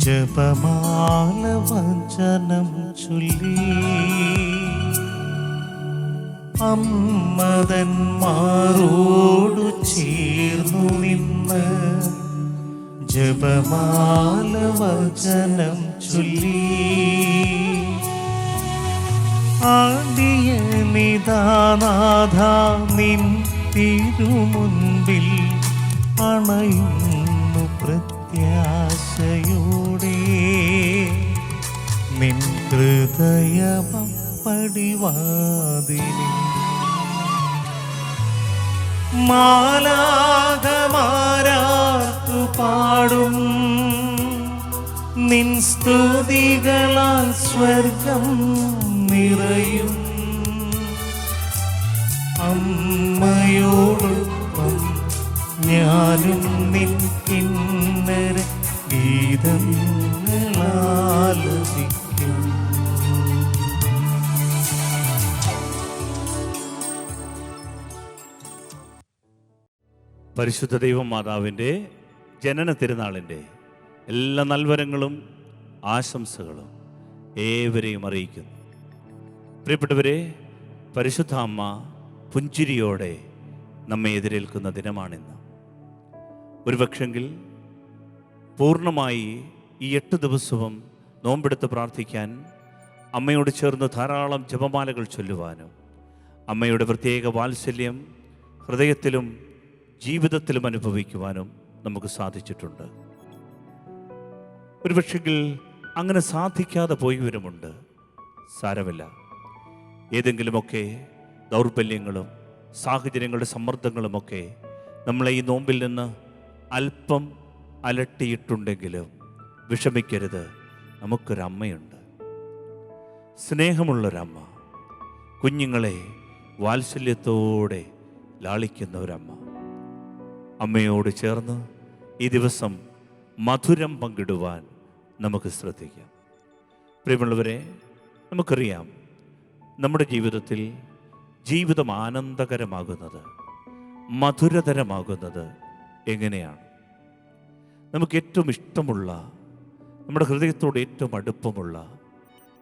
ജപമാല വചനം ചൊല്ലി അമ്മതന്മാരോടു ചേർന്നു നിന്ന് ജപമാല വചനം ചൊല്ലി ആദിയ നിദാനാഥ നിൻ തിരുമുൻപിൽ അണയുന്നു പ്രത്യാശയോടെ നിൻ ഹൃദയമപ്പടിവാതിലിൽ മാലാഖമാരാർത്തു പാടും നിൻ സ്തുതികളാൽ സ്വർഗം നിറയും അമ്മയോടൊപ്പം ഞാനും നിൻ കിന്നര ഗീതങ്ങളാലപിക്കും. പരിശുദ്ധ ദൈവമാതാവിൻ്റെ ജനന തിരുനാളിൻ്റെ എല്ലാ നൽവരങ്ങളും ആശംസകളും ഏവരെയും അറിയിക്കുന്നു. പ്രിയപ്പെട്ടവരെ, പരിശുദ്ധ അമ്മ പുഞ്ചിരിയോടെ നമ്മെ എതിരേൽക്കുന്ന ദിനമാണിന്ന്. ഒരുപക്ഷെങ്കിൽ പൂർണ്ണമായി ഈ 8 ദിവസവും നോമ്പെടുത്ത് പ്രാർത്ഥിക്കാൻ അമ്മയോട് ചേർന്ന് ധാരാളം ജപമാലകൾ ചൊല്ലുവാനും അമ്മയുടെ പ്രത്യേക വാത്സല്യം ഹൃദയത്തിലും ജീവിതത്തിലും അനുഭവിക്കുവാനും നമുക്ക് സാധിച്ചിട്ടുണ്ട്. ഒരുപക്ഷെങ്കിൽ അങ്ങനെ സാധിക്കാതെ പോയവരുമുണ്ട്. സാരമില്ല. ഏതെങ്കിലുമൊക്കെ ദൗർബല്യങ്ങളും സാഹചര്യങ്ങളുടെ സമ്മർദ്ദങ്ങളുമൊക്കെ നമ്മളെ ഈ നോമ്പിൽ നിന്ന് അല്പം അലട്ടിയിട്ടുണ്ടെങ്കിലും വിഷമിക്കരുത്. നമുക്കൊരമ്മയുണ്ട്, സ്നേഹമുള്ളൊരമ്മ, കുഞ്ഞുങ്ങളെ വാത്സല്യത്തോടെ ലാളിക്കുന്ന ഒരമ്മ. അമ്മയോട് ചേർന്ന് ഈ ദിവസം മധുരം പങ്കിടുവാൻ നമുക്ക് ശ്രദ്ധിക്കാം. പ്രിയമുള്ളവരെ, നമുക്കറിയാം നമ്മുടെ ജീവിതത്തിൽ ജീവിതം ആനന്ദകരമാകുന്നത്, മധുരതരമാകുന്നത് എങ്ങനെയാണ്? നമുക്ക് ഏറ്റവും ഇഷ്ടമുള്ള, നമ്മുടെ ഹൃദയത്തോട് ഏറ്റവും അടുപ്പമുള്ള,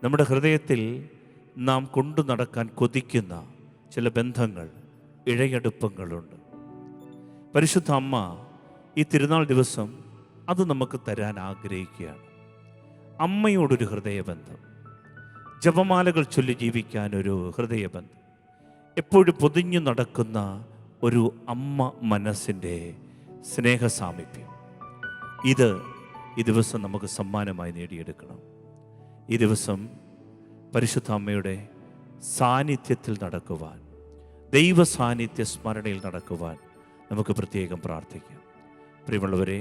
നമ്മുടെ ഹൃദയത്തിൽ നാം കൊണ്ടു നടക്കാൻ കൊതിക്കുന്ന ചില ബന്ധങ്ങൾ, ഇഴയടുപ്പങ്ങളുണ്ട്. പരിശുദ്ധ അമ്മ ഈ തിരുനാൾ ദിവസം അത് നമുക്ക് തരാൻ ആഗ്രഹിക്കുകയാണ്. അമ്മയോടൊരു ഹൃദയബന്ധം, ജപമാലകൾ ചൊല്ലി ജീവിക്കാനൊരു ഹൃദയബന്ധം, എപ്പോഴും പൊതിഞ്ഞു നടക്കുന്ന ഒരു അമ്മ മനസ്സിൻ്റെ സ്നേഹസാമീപ്യം, ഇത് ഈ ദിവസം നമുക്ക് സമ്മാനമായി നേടിയെടുക്കണം. ഈ ദിവസം പരിശുദ്ധ അമ്മയുടെ സാന്നിധ്യത്തിൽ നടക്കുവാൻ, ദൈവ സാന്നിധ്യ സ്മരണയിൽ നടക്കുവാൻ നമുക്ക് പ്രത്യേകം പ്രാർത്ഥിക്കാം. പ്രിയമുള്ളവരെ,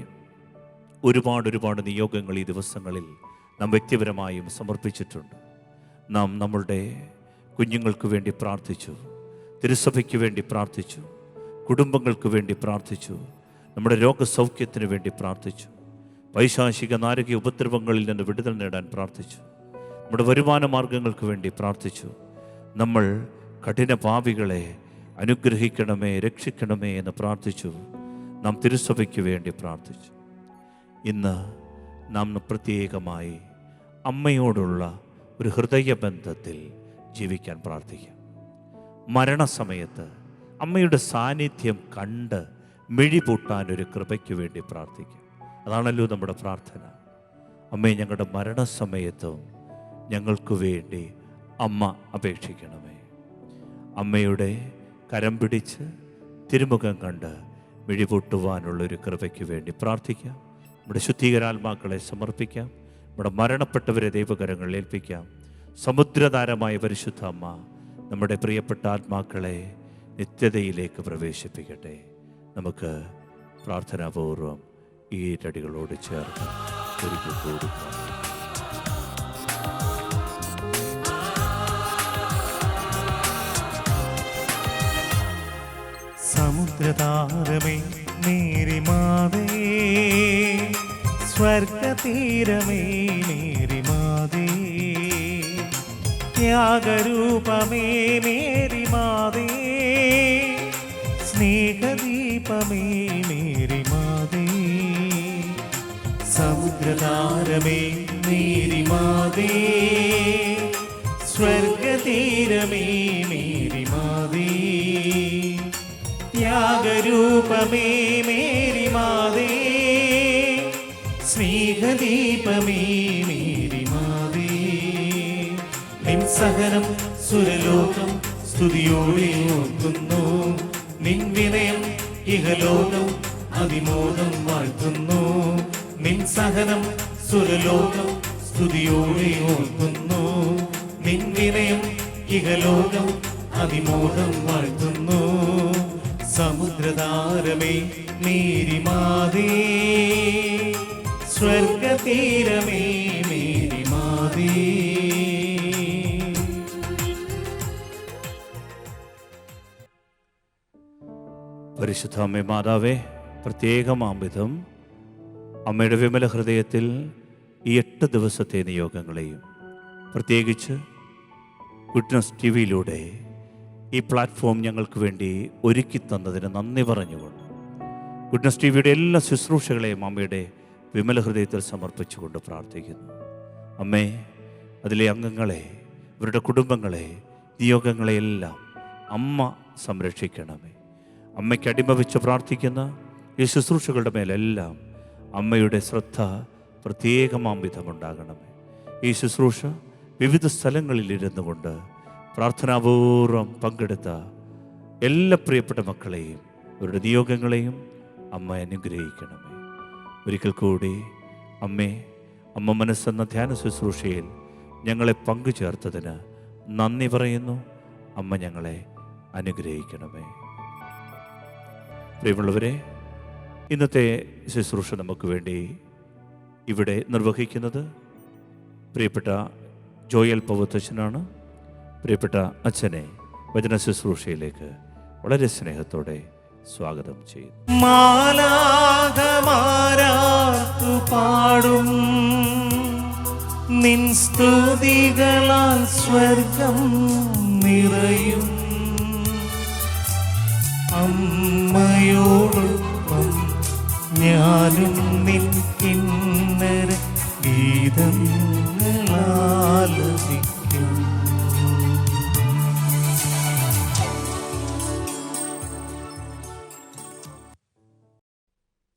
ഒരുപാട് നിയോഗങ്ങൾ ഈ ദിവസങ്ങളിൽ നാം വ്യക്തിപരമായും സമർപ്പിച്ചിട്ടുണ്ട്. നാം നമ്മളുടെ കുഞ്ഞുങ്ങൾക്ക് വേണ്ടി പ്രാർത്ഥിച്ചു, തിരുസഭയ്ക്ക് വേണ്ടി പ്രാർത്ഥിച്ചു, കുടുംബങ്ങൾക്ക് വേണ്ടി പ്രാർത്ഥിച്ചു, നമ്മുടെ രോഗസൗഖ്യത്തിന് വേണ്ടി പ്രാർത്ഥിച്ചു, പൈശാചിക നാരകീയ ഉപദ്രവങ്ങളിൽ നിന്ന് വിടുതൽ നേടാൻ പ്രാർത്ഥിച്ചു, നമ്മുടെ വരുമാന മാർഗങ്ങൾക്ക് വേണ്ടി പ്രാർത്ഥിച്ചു. നമ്മൾ കഠിന പാപികളെ അനുഗ്രഹിക്കണമേ, രക്ഷിക്കണമേ എന്ന് പ്രാർത്ഥിച്ചു. നാം തിരുസഭയ്ക്ക് വേണ്ടി പ്രാർത്ഥിച്ചു. ഇന്ന് നാം പ്രത്യേകമായി അമ്മയോടുള്ള ഒരു ഹൃദയബന്ധത്തിൽ ജീവിക്കാൻ പ്രാർത്ഥിക്കാം. മരണസമയത്ത് അമ്മയുടെ സാന്നിധ്യം കണ്ട് മിഴിപൂട്ടാനൊരു കൃപയ്ക്ക് വേണ്ടി പ്രാർത്ഥിക്കാം. അതാണല്ലോ നമ്മുടെ പ്രാർത്ഥന. അമ്മേ, ഞങ്ങളുടെ മരണസമയത്തും ഞങ്ങൾക്ക് വേണ്ടി അമ്മ അപേക്ഷിക്കണമേ. അമ്മയുടെ കരം പിടിച്ച് തിരുമുഖം കണ്ട് മിഴിപൂട്ടുവാനുള്ളൊരു കൃപയ്ക്ക് വേണ്ടി പ്രാർത്ഥിക്കാം. നമ്മുടെ ശുദ്ധീകരാത്മാക്കളെ സമർപ്പിക്കാം. നമ്മുടെ മരണപ്പെട്ടവരെ ദൈവകരങ്ങളിൽ ഏൽപ്പിക്കാം. സമുദ്രതാരമായ പരിശുദ്ധ അമ്മ നമ്മുടെ പ്രിയപ്പെട്ട ആത്മാക്കളെ നിത്യതയിലേക്ക് പ്രവേശിപ്പിക്കട്ടെ. നമുക്ക് പ്രാർത്ഥനാപൂർവം ഈ രടികളോട് ചേർന്ന് ഒരിക്കൽ കൂടി സമുദ്രതാരമേ മേരി മാതേ, സ്വർഗതീരമേ മേരി മാതേ, ത്യാഗരൂപമേ മേരി മാതേ, സ്നേഹദീപമേ മേരി മാതേ, സമുദ്ര സമുദ്രതാരമേ മേരി മാതേ, സ്വർഗതീരമേ മേരി മാതേ, ത്യാഗരൂപമേ മേരി മാതേ, സ്നേഹദീപമേ മേരി മാതേ, നിൻ സഹനം സുരലോകം സ്തുതിയോടെ ഓർക്കുന്നു, നിൻ വിനയം ഇഹലോകം അതിമോദം വാഴ്ത്തുന്നു, നിൻ സഹനം സുരലോകം സ്തുതിയോടെ ഓർക്കുന്നു, നിൻ വിനയം ഇഹലോകം അതിമോദം വാഴ്ത്തുന്നു. സമുദ്രതാരമേ മേരി മാതേ, സ്വർഗതീരമേ മേരി മാതേ. പരിശുദ്ധ അമ്മേ മാതാവേ, പ്രത്യേകമാം വിധം അമ്മയുടെ വിമല ഹൃദയത്തിൽ ഈ 8 ദിവസത്തെ നിയോഗങ്ങളെയും പ്രത്യേകിച്ച് ഗുഡ്നസ് ടി വിയിലൂടെ ഈ പ്ലാറ്റ്ഫോം ഞങ്ങൾക്ക് വേണ്ടി ഒരുക്കി തന്നതിന് നന്ദി പറഞ്ഞുകൊണ്ട് ഗുഡ്നസ് ടി വിയുടെ എല്ലാ ശുശ്രൂഷകളെയും അമ്മയുടെ വിമല ഹൃദയത്തിൽ സമർപ്പിച്ചുകൊണ്ട് പ്രാർത്ഥിക്കുന്നു. അമ്മേ, അതിലെ അംഗങ്ങളെ, ഇവരുടെ കുടുംബങ്ങളെ, നിയോഗങ്ങളെയെല്ലാം അമ്മ സംരക്ഷിക്കണമേ. അമ്മയ്ക്ക് അടിമ വെച്ച് പ്രാർത്ഥിക്കുന്ന ഈ ശുശ്രൂഷകളുടെ മേലെല്ലാം അമ്മയുടെ ശ്രദ്ധ പ്രത്യേകമാം വിധമുണ്ടാകണമേ. ഈ ശുശ്രൂഷ വിവിധ സ്ഥലങ്ങളിലിരുന്നു കൊണ്ട് പ്രാർത്ഥനാപൂർവം പങ്കെടുത്ത എല്ലാ പ്രിയപ്പെട്ട മക്കളെയും അവരുടെ നിയോഗങ്ങളെയും അമ്മ അനുഗ്രഹിക്കണമേ. ഒരിക്കൽ കൂടി അമ്മ മനസ്സെന്ന ധ്യാന ശുശ്രൂഷയിൽ ഞങ്ങളെ പങ്കുചേർത്തതിന് നന്ദി പറയുന്നു. അമ്മ ഞങ്ങളെ അനുഗ്രഹിക്കണമേ. പ്രിയമുള്ളവരെ, ഇന്നത്തെ ശുശ്രൂഷ നമുക്ക് വേണ്ടി ഇവിടെ നിർവഹിക്കുന്നത് പ്രിയപ്പെട്ട ജോയൽ പൗത്തച്ഛനാണ്. പ്രിയപ്പെട്ട അച്ഛനെ വചന ശുശ്രൂഷയിലേക്ക് വളരെ സ്നേഹത്തോടെ സ്വാഗതം ചെയ്യുന്നു. മാലാഖമാരാർത്തു പാടും നിൻ സ്തുതികളാൽ സ്വർഗം നിറയും. അമ്മയോടൊപ്പം ഞാനും നിൻ കിന്നര ഗീതങ്ങളാലപിക്കും.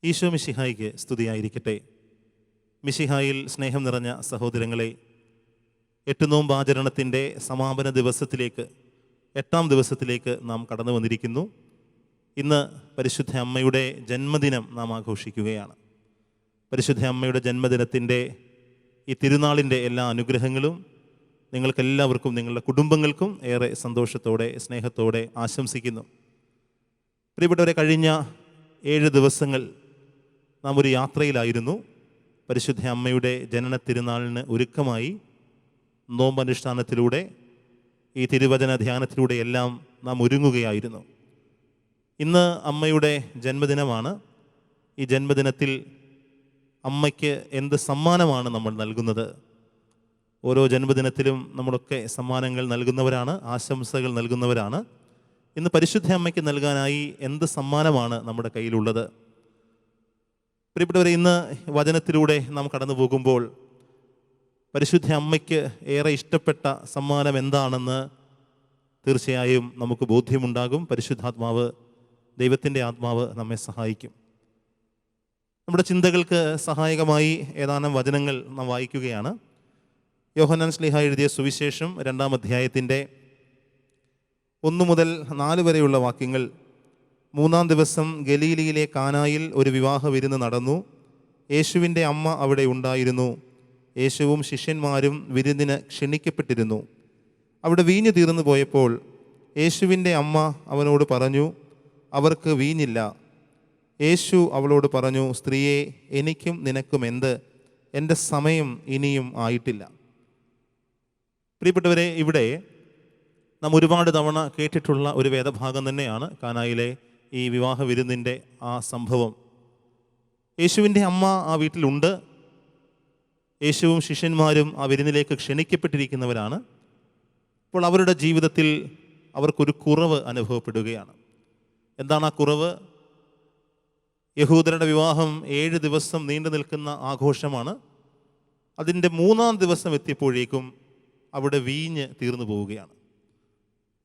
ഈശോ മിശിഹായിക്ക് സ്തുതിയായിരിക്കട്ടെ. മിശിഹായിൽ സ്നേഹം നിറഞ്ഞ സഹോദരങ്ങളെ, 8 നോമ്പ് ആചരണത്തിൻ്റെ സമാപന ദിവസത്തിലേക്ക്, 8ാം ദിവസത്തിലേക്ക് നാം കടന്നു വന്നിരിക്കുന്നു. ഇന്ന് പരിശുദ്ധ അമ്മയുടെ ജന്മദിനം നാം ആഘോഷിക്കുകയാണ്. പരിശുദ്ധ അമ്മയുടെ ജന്മദിനത്തിൻ്റെ ഈ തിരുനാളിൻ്റെ എല്ലാ അനുഗ്രഹങ്ങളും നിങ്ങൾക്കെല്ലാവർക്കും നിങ്ങളുടെ കുടുംബങ്ങൾക്കും ഏറെ സന്തോഷത്തോടെ സ്നേഹത്തോടെ ആശംസിക്കുന്നു. പ്രിയപ്പെട്ടവരെ, കഴിഞ്ഞ 7 ദിവസങ്ങൾ നാം ഒരു യാത്രയിലായിരുന്നു. പരിശുദ്ധ അമ്മയുടെ ജനന തിരുനാളിന് ഒരുക്കമായി നോമ്പനുഷ്ഠാനത്തിലൂടെ ഈ തിരുവചന ധ്യാനത്തിലൂടെ എല്ലാം നാം ഒരുങ്ങുകയായിരുന്നു. ഇന്ന് അമ്മയുടെ ജന്മദിനമാണ്. ഈ ജന്മദിനത്തിൽ അമ്മയ്ക്ക് എന്ത് സമ്മാനമാണ് നമ്മൾ നൽകുന്നത്? ഓരോ ജന്മദിനത്തിലും നമ്മളൊക്കെ സമ്മാനങ്ങൾ നൽകുന്നവരാണ്, ആശംസകൾ നൽകുന്നവരാണ്. ഇന്ന് പരിശുദ്ധ അമ്മയ്ക്ക് നൽകാനായി എന്ത് സമ്മാനമാണ് നമ്മുടെ കയ്യിലുള്ളത്? പ്രിയപ്പെട്ടവരെ, ഇന്ന് വചനത്തിലൂടെ നാം കടന്നു പോകുമ്പോൾ പരിശുദ്ധ അമ്മയ്ക്ക് ഏറെ ഇഷ്ടപ്പെട്ട സമ്മാനം എന്താണെന്ന് തീർച്ചയായും നമുക്ക് ബോധ്യമുണ്ടാകും. പരിശുദ്ധാത്മാവ്, ദൈവത്തിൻ്റെ ആത്മാവ് നമ്മെ സഹായിക്കും. നമ്മുടെ ചിന്തകൾക്ക് സഹായകമായി ഏതാനും വചനങ്ങൾ നാം വായിക്കുകയാണ്. യോഹന്നാൻ ശ്ലീഹ എഴുതിയ സുവിശേഷം 2-ാം അധ്യായത്തിൻ്റെ 1 മുതൽ 4 വരെയുള്ള വാക്യങ്ങൾ. 3-ാം ദിവസം ഗലീലിയിലെ കാനായിൽ ഒരു വിവാഹ വിരുന്ന് നടന്നു. യേശുവിൻ്റെ അമ്മ അവിടെ ഉണ്ടായിരുന്നു. യേശുവും ശിഷ്യന്മാരും വിരുന്നിന് ക്ഷണിക്കപ്പെട്ടിരുന്നു. അവിടെ വീഞ്ഞു തീർന്നു പോയപ്പോൾ യേശുവിൻ്റെ അമ്മ അവനോട് പറഞ്ഞു, അവർക്ക് വീഞ്ഞില്ല. യേശു അവളോട് പറഞ്ഞു, സ്ത്രീയെ, എനിക്കും നിനക്കും എന്ത്? എൻ്റെ സമയം ഇനിയും ആയിട്ടില്ല. പ്രിയപ്പെട്ടവരെ, ഇവിടെ നാം ഒരുപാട് തവണ കേട്ടിട്ടുള്ള ഒരു വേദഭാഗം തന്നെയാണ് കാനായിലെ ഈ വിവാഹ വിരുന്നിൻ്റെ ആ സംഭവം. യേശുവിൻ്റെ അമ്മ ആ വീട്ടിലുണ്ട്. യേശുവും ശിഷ്യന്മാരും ആ വിരുന്നിലേക്ക് ക്ഷണിക്കപ്പെട്ടിരിക്കുന്നവരാണ്. അപ്പോൾ അവരുടെ ജീവിതത്തിൽ അവർക്കൊരു കുറവ് അനുഭവപ്പെടുകയാണ്. എന്താണ് ആ കുറവ്? യഹൂദരുടെ വിവാഹം 7 ദിവസം നീണ്ടു നിൽക്കുന്ന ആഘോഷമാണ്. അതിൻ്റെ 3-ാം ദിവസം എത്തിയപ്പോഴേക്കും അവിടെ വീഞ്ഞ് തീർന്നു പോവുകയാണ്.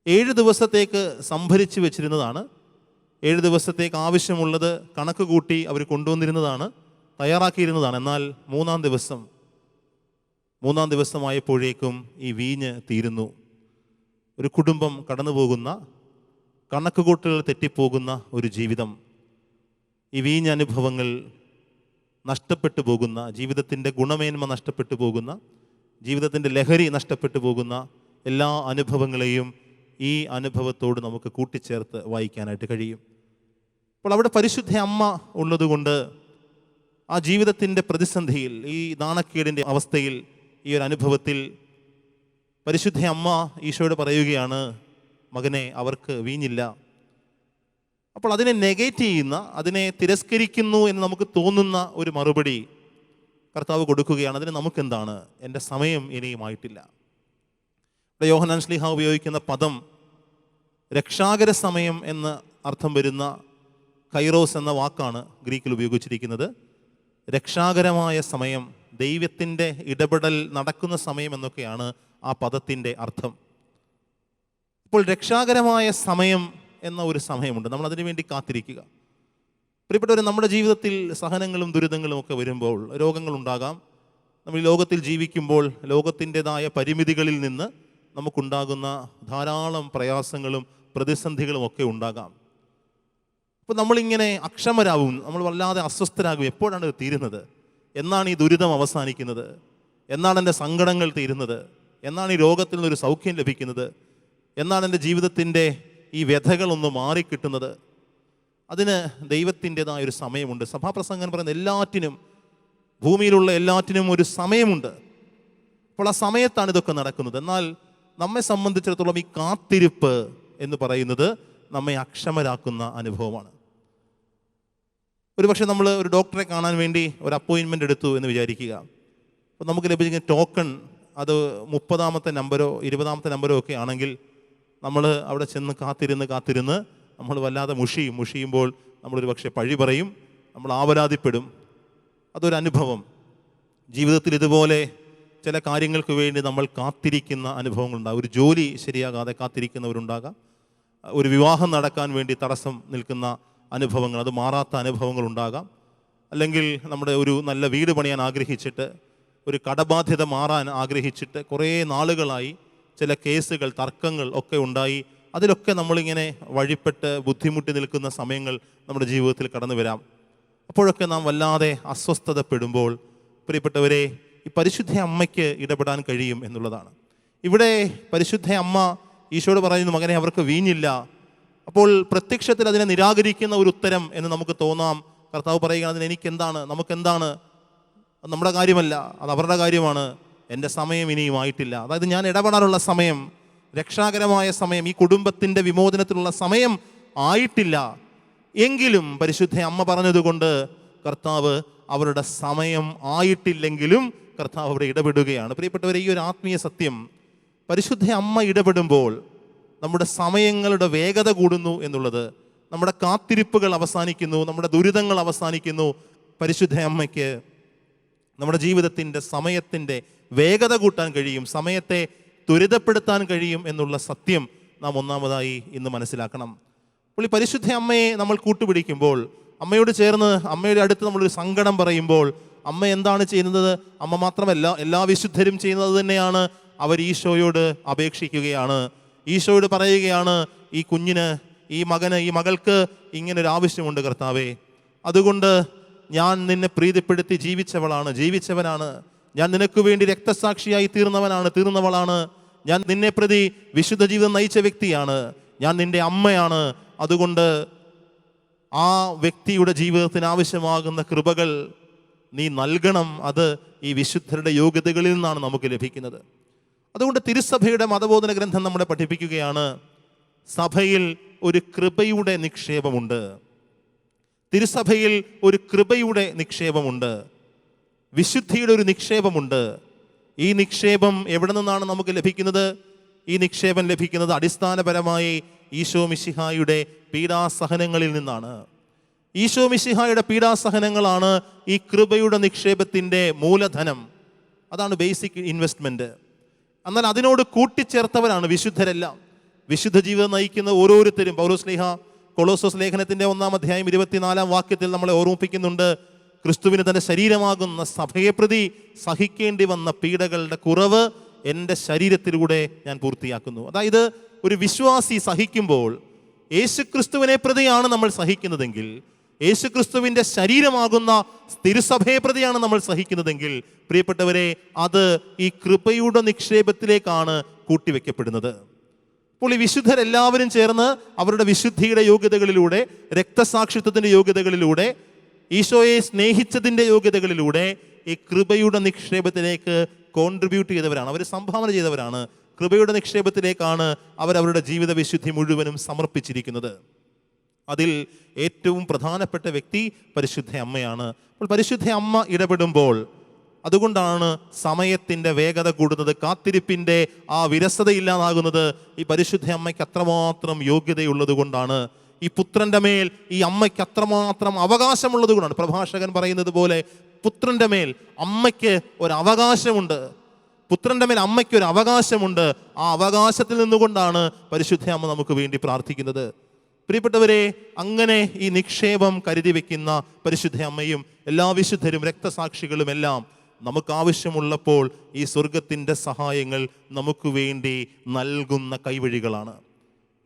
7 ദിവസത്തേക്ക് സംഭരിച്ച് വെച്ചിരുന്നതാണ്. 7 ദിവസത്തേക്ക് ആവശ്യമുള്ളത് കണക്ക് കൂട്ടി അവർ കൊണ്ടുവന്നിരുന്നതാണ്, തയ്യാറാക്കിയിരുന്നതാണ്. എന്നാൽ 3-ാം ദിവസമായപ്പോഴേക്കും ഈ വീഞ്ഞ് തീരുന്നു. ഒരു കുടുംബം കടന്നു പോകുന്ന, കണക്കുകൂട്ടലുകൾ തെറ്റിപ്പോകുന്ന ഒരു ജീവിതം, ഈ വീഞ്ഞ് അനുഭവങ്ങൾ നഷ്ടപ്പെട്ടു പോകുന്ന, ജീവിതത്തിൻ്റെ ഗുണമേന്മ നഷ്ടപ്പെട്ടു പോകുന്ന, ജീവിതത്തിൻ്റെ ലഹരി നഷ്ടപ്പെട്ടു പോകുന്ന എല്ലാ അനുഭവങ്ങളെയും ഈ അനുഭവത്തോട് നമുക്ക് കൂട്ടിച്ചേർത്ത് വായിക്കാനായിട്ട് കഴിയും. അപ്പോൾ അവിടെ പരിശുദ്ധ അമ്മ ഉള്ളതുകൊണ്ട് ആ ജീവിതത്തിൻ്റെ പ്രതിസന്ധിയിൽ, ഈ നാണക്കേടിൻ്റെ അവസ്ഥയിൽ, ഈ ഒരു അനുഭവത്തിൽ പരിശുദ്ധ അമ്മ ഈശോയോട് പറയുകയാണ്, മകനെ, അവർക്ക് വീഞ്ഞില്ല. അപ്പോൾ അതിനെ നെഗേറ്റ് ചെയ്യുന്ന, അതിനെ തിരസ്കരിക്കുന്നു എന്ന് നമുക്ക് തോന്നുന്ന ഒരു മറുപടി കർത്താവ് കൊടുക്കുകയാണ്. അതിന് നമുക്കെന്താണ്? എൻ്റെ സമയം ഇനിയുമായിട്ടില്ല. ഇവിടെ യോഹന്നാൻ ശ്ലീഹ ഉപയോഗിക്കുന്ന പദം രക്ഷാകര സമയം എന്ന് അർത്ഥം വരുന്ന കൈറോസ് എന്ന വാക്കാണ് ഗ്രീക്കിൽ ഉപയോഗിച്ചിരിക്കുന്നത്. രക്ഷാകരമായ സമയം, ദൈവത്തിൻ്റെ ഇടപെടൽ നടക്കുന്ന സമയം എന്നൊക്കെയാണ് ആ പദത്തിൻ്റെ അർത്ഥം. ഇപ്പോൾ രക്ഷാകരമായ സമയം എന്ന ഒരു സമയമുണ്ട്, നമ്മൾ അതിനു വേണ്ടി കാത്തിരിക്കുക. പ്രിയപ്പെട്ടവർ, നമ്മുടെ ജീവിതത്തിൽ സഹനങ്ങളും ദുരിതങ്ങളും ഒക്കെ വരുമ്പോൾ, രോഗങ്ങളുണ്ടാകാം. നമ്മൾ ഈ ലോകത്തിൽ ജീവിക്കുമ്പോൾ ലോകത്തിൻ്റെതായ പരിമിതികളിൽ നിന്ന് നമുക്കുണ്ടാകുന്ന ധാരാളം പ്രയാസങ്ങളും പ്രതിസന്ധികളും ഒക്കെ ഉണ്ടാകാം. അപ്പോൾ നമ്മളിങ്ങനെ അക്ഷമരാകും, നമ്മൾ വല്ലാതെ അസ്വസ്ഥരാകും. എപ്പോഴാണ് ഇത് തീരുന്നത്? എന്നാണ് ഈ ദുരിതം അവസാനിക്കുന്നത്? എന്നാണ് എൻ്റെ സങ്കടങ്ങൾ തീരുന്നത്? എന്നാണ് ഈ രോഗത്തിൽ നിന്നൊരു സൗഖ്യം ലഭിക്കുന്നത്? എന്നാണ് എൻ്റെ ജീവിതത്തിൻ്റെ ഈ വ്യഥകളൊന്ന് മാറിക്കിട്ടുന്നത്? അതിന് ദൈവത്തിൻ്റെതായൊരു സമയമുണ്ട്. സഭാപ്രസംഗൻ പറയുന്ന എല്ലാറ്റിനും, ഭൂമിയിലുള്ള എല്ലാറ്റിനും ഒരു സമയമുണ്ട്. അപ്പോൾ ആ സമയത്താണ് ഇതൊക്കെ നടക്കുന്നത്. എന്നാൽ നമ്മെ സംബന്ധിച്ചിടത്തോളം ഈ കാത്തിരിപ്പ് എന്ന് പറയുന്നത് നമ്മെ അക്ഷമരാക്കുന്ന അനുഭവമാണ്. ഒരുപക്ഷെ നമ്മൾ ഒരു ഡോക്ടറെ കാണാൻ വേണ്ടി ഒരു അപ്പോയിൻമെൻ്റ് എടുത്തു എന്ന് വിചാരിക്കുക. അപ്പോൾ നമുക്ക് ലഭിക്കുന്ന ടോക്കൺ അത് 30-ാമത്തെ നമ്പരോ 20-ാമത്തെ നമ്പരോ ഒക്കെ ആണെങ്കിൽ നമ്മൾ അവിടെ ചെന്ന് കാത്തിരുന്ന് നമ്മൾ വല്ലാതെ മുഷിയുമ്പോൾ നമ്മളൊരു പക്ഷേ പഴി പറയും, നമ്മൾ ആവലാതിപ്പെടും. അതൊരു അനുഭവം. ജീവിതത്തിൽ ഇതുപോലെ ചില കാര്യങ്ങൾക്ക് വേണ്ടി നമ്മൾ കാത്തിരിക്കുന്ന അനുഭവങ്ങളുണ്ടാകും. ഒരു ജോലി ശരിയാകാതെ കാത്തിരിക്കുന്നവരുണ്ടാകാം. ഒരു വിവാഹം നടക്കാൻ വേണ്ടി തടസ്സം നിൽക്കുന്ന അനുഭവങ്ങൾ, അത് മാറാത്ത അനുഭവങ്ങളുണ്ടാകാം. അല്ലെങ്കിൽ നമ്മുടെ ഒരു നല്ല വീട് പണിയാൻ ആഗ്രഹിച്ചിട്ട്, ഒരു കടബാധ്യത മാറാൻ ആഗ്രഹിച്ചിട്ട് കുറേ നാളുകളായി ചില കേസുകൾ, തർക്കങ്ങൾ ഒക്കെ ഉണ്ടായി. അതിലൊക്കെ നമ്മളിങ്ങനെ വഴിപ്പെട്ട് ബുദ്ധിമുട്ടി നിൽക്കുന്ന സമയങ്ങൾ നമ്മുടെ ജീവിതത്തിൽ കടന്നു വരാം. അപ്പോഴൊക്കെ നാം വല്ലാതെ അസ്വസ്ഥതപ്പെടുമ്പോൾ പ്രിയപ്പെട്ടവരെ, ഈ പരിശുദ്ധ അമ്മയ്ക്ക് ഇടപെടാൻ കഴിയും എന്നുള്ളതാണ്. ഇവിടെ പരിശുദ്ധ അമ്മ ഈശോയോട് പറയുന്നു, മകനെ, അവർക്ക് വീഞ്ഞില്ല. അപ്പോൾ പ്രത്യക്ഷത്തിൽ അതിനെ നിരാകരിക്കുന്ന ഒരു ഉത്തരം എന്ന് നമുക്ക് തോന്നാം. കർത്താവ് പറയുകയാണ്, അതിന് എനിക്കെന്താണ്, നമുക്കെന്താണ്, അത് നമ്മുടെ കാര്യമല്ല, അത് അവരുടെ കാര്യമാണ്. എൻ്റെ സമയം ഇനിയുമായിട്ടില്ല. അതായത് ഞാൻ ഇടപെടാനുള്ള സമയം, രക്ഷാകരമായ സമയം, ഈ കുടുംബത്തിൻ്റെ വിമോചനത്തിലുള്ള സമയം ആയിട്ടില്ല. എങ്കിലും പരിശുദ്ധ അമ്മ പറഞ്ഞതുകൊണ്ട് കർത്താവ് അവരുടെ സമയം ആയിട്ടില്ലെങ്കിലും കർത്താവ് അവിടെ ഇടപെടുകയാണ്. പ്രിയപ്പെട്ടവരെ, ഈ ഒരു ആത്മീയ സത്യം, പരിശുദ്ധ അമ്മ ഇടപെടുമ്പോൾ നമ്മുടെ സമയങ്ങളുടെ വേഗത കൂടുന്നു എന്നുള്ളത്, നമ്മുടെ കാത്തിരിപ്പുകൾ അവസാനിക്കുന്നു, നമ്മുടെ ദുരിതങ്ങൾ അവസാനിക്കുന്നു. പരിശുദ്ധ അമ്മയ്ക്ക് നമ്മുടെ ജീവിതത്തിൻ്റെ സമയത്തിൻ്റെ വേഗത കൂട്ടാൻ കഴിയും, സമയത്തെ ത്വരിതപ്പെടുത്താൻ കഴിയും എന്നുള്ള സത്യം നാം ഒന്നാമതായി ഇന്ന് മനസ്സിലാക്കണം. അപ്പോൾ ഈ പരിശുദ്ധ അമ്മയെ നമ്മൾ കൂട്ടുപിടിക്കുമ്പോൾ, അമ്മയോട് ചേർന്ന് അമ്മയുടെ അടുത്ത് നമ്മളൊരു സങ്കടം പറയുമ്പോൾ, അമ്മ എന്താണ് ചെയ്യുന്നത്? അമ്മ മാത്രമല്ല, എല്ലാ വിശുദ്ധരും ചെയ്യുന്നത് തന്നെയാണ്. അവർ ഈശോയോട് അപേക്ഷിക്കുകയാണ്, ഈശോയോട് പറയുകയാണ്, ഈ കുഞ്ഞിന്, ഈ മകന്, ഈ മകൾക്ക് ഇങ്ങനൊരു ആവശ്യമുണ്ട് കർത്താവേ. അതുകൊണ്ട് ഞാൻ നിന്നെ പ്രീതിപ്പെടുത്തി ജീവിച്ചവനാണ്. ഞാൻ നിനക്ക് വേണ്ടി രക്തസാക്ഷിയായി തീർന്നവളാണ്. ഞാൻ നിന്നെ പ്രതി വിശുദ്ധ ജീവിതം നയിച്ച വ്യക്തിയാണ്. ഞാൻ നിന്റെ അമ്മയാണ്. അതുകൊണ്ട് ആ വ്യക്തിയുടെ ജീവിതത്തിന് ആവശ്യമാകുന്ന കൃപകൾ നീ നൽകണം. അത് ഈ വിശുദ്ധരുടെ യോഗ്യതകളിൽ നിന്നാണ് നമുക്ക് ലഭിക്കുന്നത്. അതുകൊണ്ട് തിരുസഭയുടെ മതബോധന ഗ്രന്ഥം നമ്മളെ പഠിപ്പിക്കുകയാണ്, സഭയിൽ ഒരു കൃപയുടെ നിക്ഷേപമുണ്ട്. തിരുസഭയിൽ ഒരു കൃപയുടെ നിക്ഷേപമുണ്ട്, വിശുദ്ധിയുടെ ഒരു നിക്ഷേപമുണ്ട്. ഈ നിക്ഷേപം എവിടെ നിന്നാണ് നമുക്ക് ലഭിക്കുന്നത്? ഈ നിക്ഷേപം ലഭിക്കുന്നത് അടിസ്ഥാനപരമായി ഈശോ മിശിഹായുടെ പീഡാസഹനങ്ങളിൽ നിന്നാണ്. ഈശോ മിശിഹായുടെ പീഡാസഹനങ്ങളാണ് ഈ കൃപയുടെ നിക്ഷേപത്തിൻ്റെ മൂലധനം. അതാണ് ബേസിക് ഇൻവെസ്റ്റ്മെൻറ്റ്. എന്നാൽ അതിനോട് കൂട്ടിച്ചേർത്തവരാണ് വിശുദ്ധരെല്ലാം. വിശുദ്ധ ജീവിതം നയിക്കുന്ന ഓരോരുത്തരും പൗലോസ്ലീഹ കൊളോസോസ് ലേഖനത്തിൻ്റെ 1-ാം അധ്യായം 24-ാം വാക്യത്തിൽ നമ്മളെ ഓർമ്മിപ്പിക്കുന്നുണ്ട്, ക്രിസ്തുവിന് തൻ്റെ ശരീരമാകുന്ന സഭയെ പ്രതി സഹിക്കേണ്ടി വന്ന പീഡകളുടെ കുറവ് എൻ്റെ ശരീരത്തിലൂടെ ഞാൻ പൂർത്തിയാക്കുന്നു. അതായത് ഒരു വിശ്വാസി സഹിക്കുമ്പോൾ യേശുക്രിസ്തുവിനെ പ്രതിയാണ് നമ്മൾ സഹിക്കുന്നതെങ്കിൽ, യേശുക്രിസ്തുവിൻ്റെ ശരീരമാകുന്ന തിരുസഭയെ പ്രതിയാണ് നമ്മൾ സഹിക്കുന്നതെങ്കിൽ, പ്രിയപ്പെട്ടവരെ, അത് ഈ കൃപയുടെ നിക്ഷേപത്തിലേക്കാണ് കൂട്ടിവെക്കപ്പെടുന്നത്. അപ്പോൾ ഈ വിശുദ്ധരെല്ലാവരും ചേർന്ന് അവരുടെ വിശുദ്ധിയുടെ യോഗ്യതകളിലൂടെ, രക്തസാക്ഷിത്വത്തിൻ്റെ യോഗ്യതകളിലൂടെ, ഈശോയെ സ്നേഹിച്ചതിൻ്റെ യോഗ്യതകളിലൂടെ ഈ കൃപയുടെ നിക്ഷേപത്തിലേക്ക് കോൺട്രിബ്യൂട്ട് ചെയ്തവരാണ്, അവർ സംഭാവന ചെയ്തവരാണ്. കൃപയുടെ നിക്ഷേപത്തിലേക്കാണ് അവരവരുടെ ജീവിത വിശുദ്ധി മുഴുവനും സമർപ്പിച്ചിരിക്കുന്നത്. അതിൽ ഏറ്റവും പ്രധാനപ്പെട്ട വ്യക്തി പരിശുദ്ധ അമ്മയാണ്. അപ്പോൾ പരിശുദ്ധ അമ്മ ഇടപെടുമ്പോൾ, അതുകൊണ്ടാണ് സമയത്തിൻ്റെ വേഗത കൂടുന്നത്, കാത്തിരിപ്പിൻ്റെ ആ വിരസതയില്ലാതാകുന്നത്. ഈ പരിശുദ്ധ അമ്മയ്ക്ക് അത്രമാത്രം യോഗ്യതയുള്ളത് കൊണ്ടാണ്. ഈ പുത്രൻ്റെ മേൽ ഈ അമ്മയ്ക്ക് അത്രമാത്രം അവകാശമുള്ളത് കൊണ്ടാണ്. പ്രഭാഷകൻ പറയുന്നത് പോലെ പുത്രൻ്റെ മേൽ അമ്മയ്ക്ക് ഒരു അവകാശമുണ്ട്. പുത്രൻ്റെ മേൽ അമ്മയ്ക്ക് ഒരു അവകാശമുണ്ട്. ആ അവകാശത്തിൽ നിന്നുകൊണ്ടാണ് പരിശുദ്ധ അമ്മ നമുക്ക് വേണ്ടി പ്രാർത്ഥിക്കുന്നത്. പ്രിയപ്പെട്ടവരെ, അങ്ങനെ ഈ നിക്ഷേപം കരുതി വെക്കുന്ന പരിശുദ്ധ അമ്മയും എല്ലാ വിശുദ്ധരും രക്തസാക്ഷികളും എല്ലാം നമുക്ക് ആവശ്യമുള്ളപ്പോൾ ഈ സ്വർഗത്തിൻ്റെ സഹായങ്ങൾ നമുക്ക് വേണ്ടി നൽകുന്ന കൈവഴികളാണ്.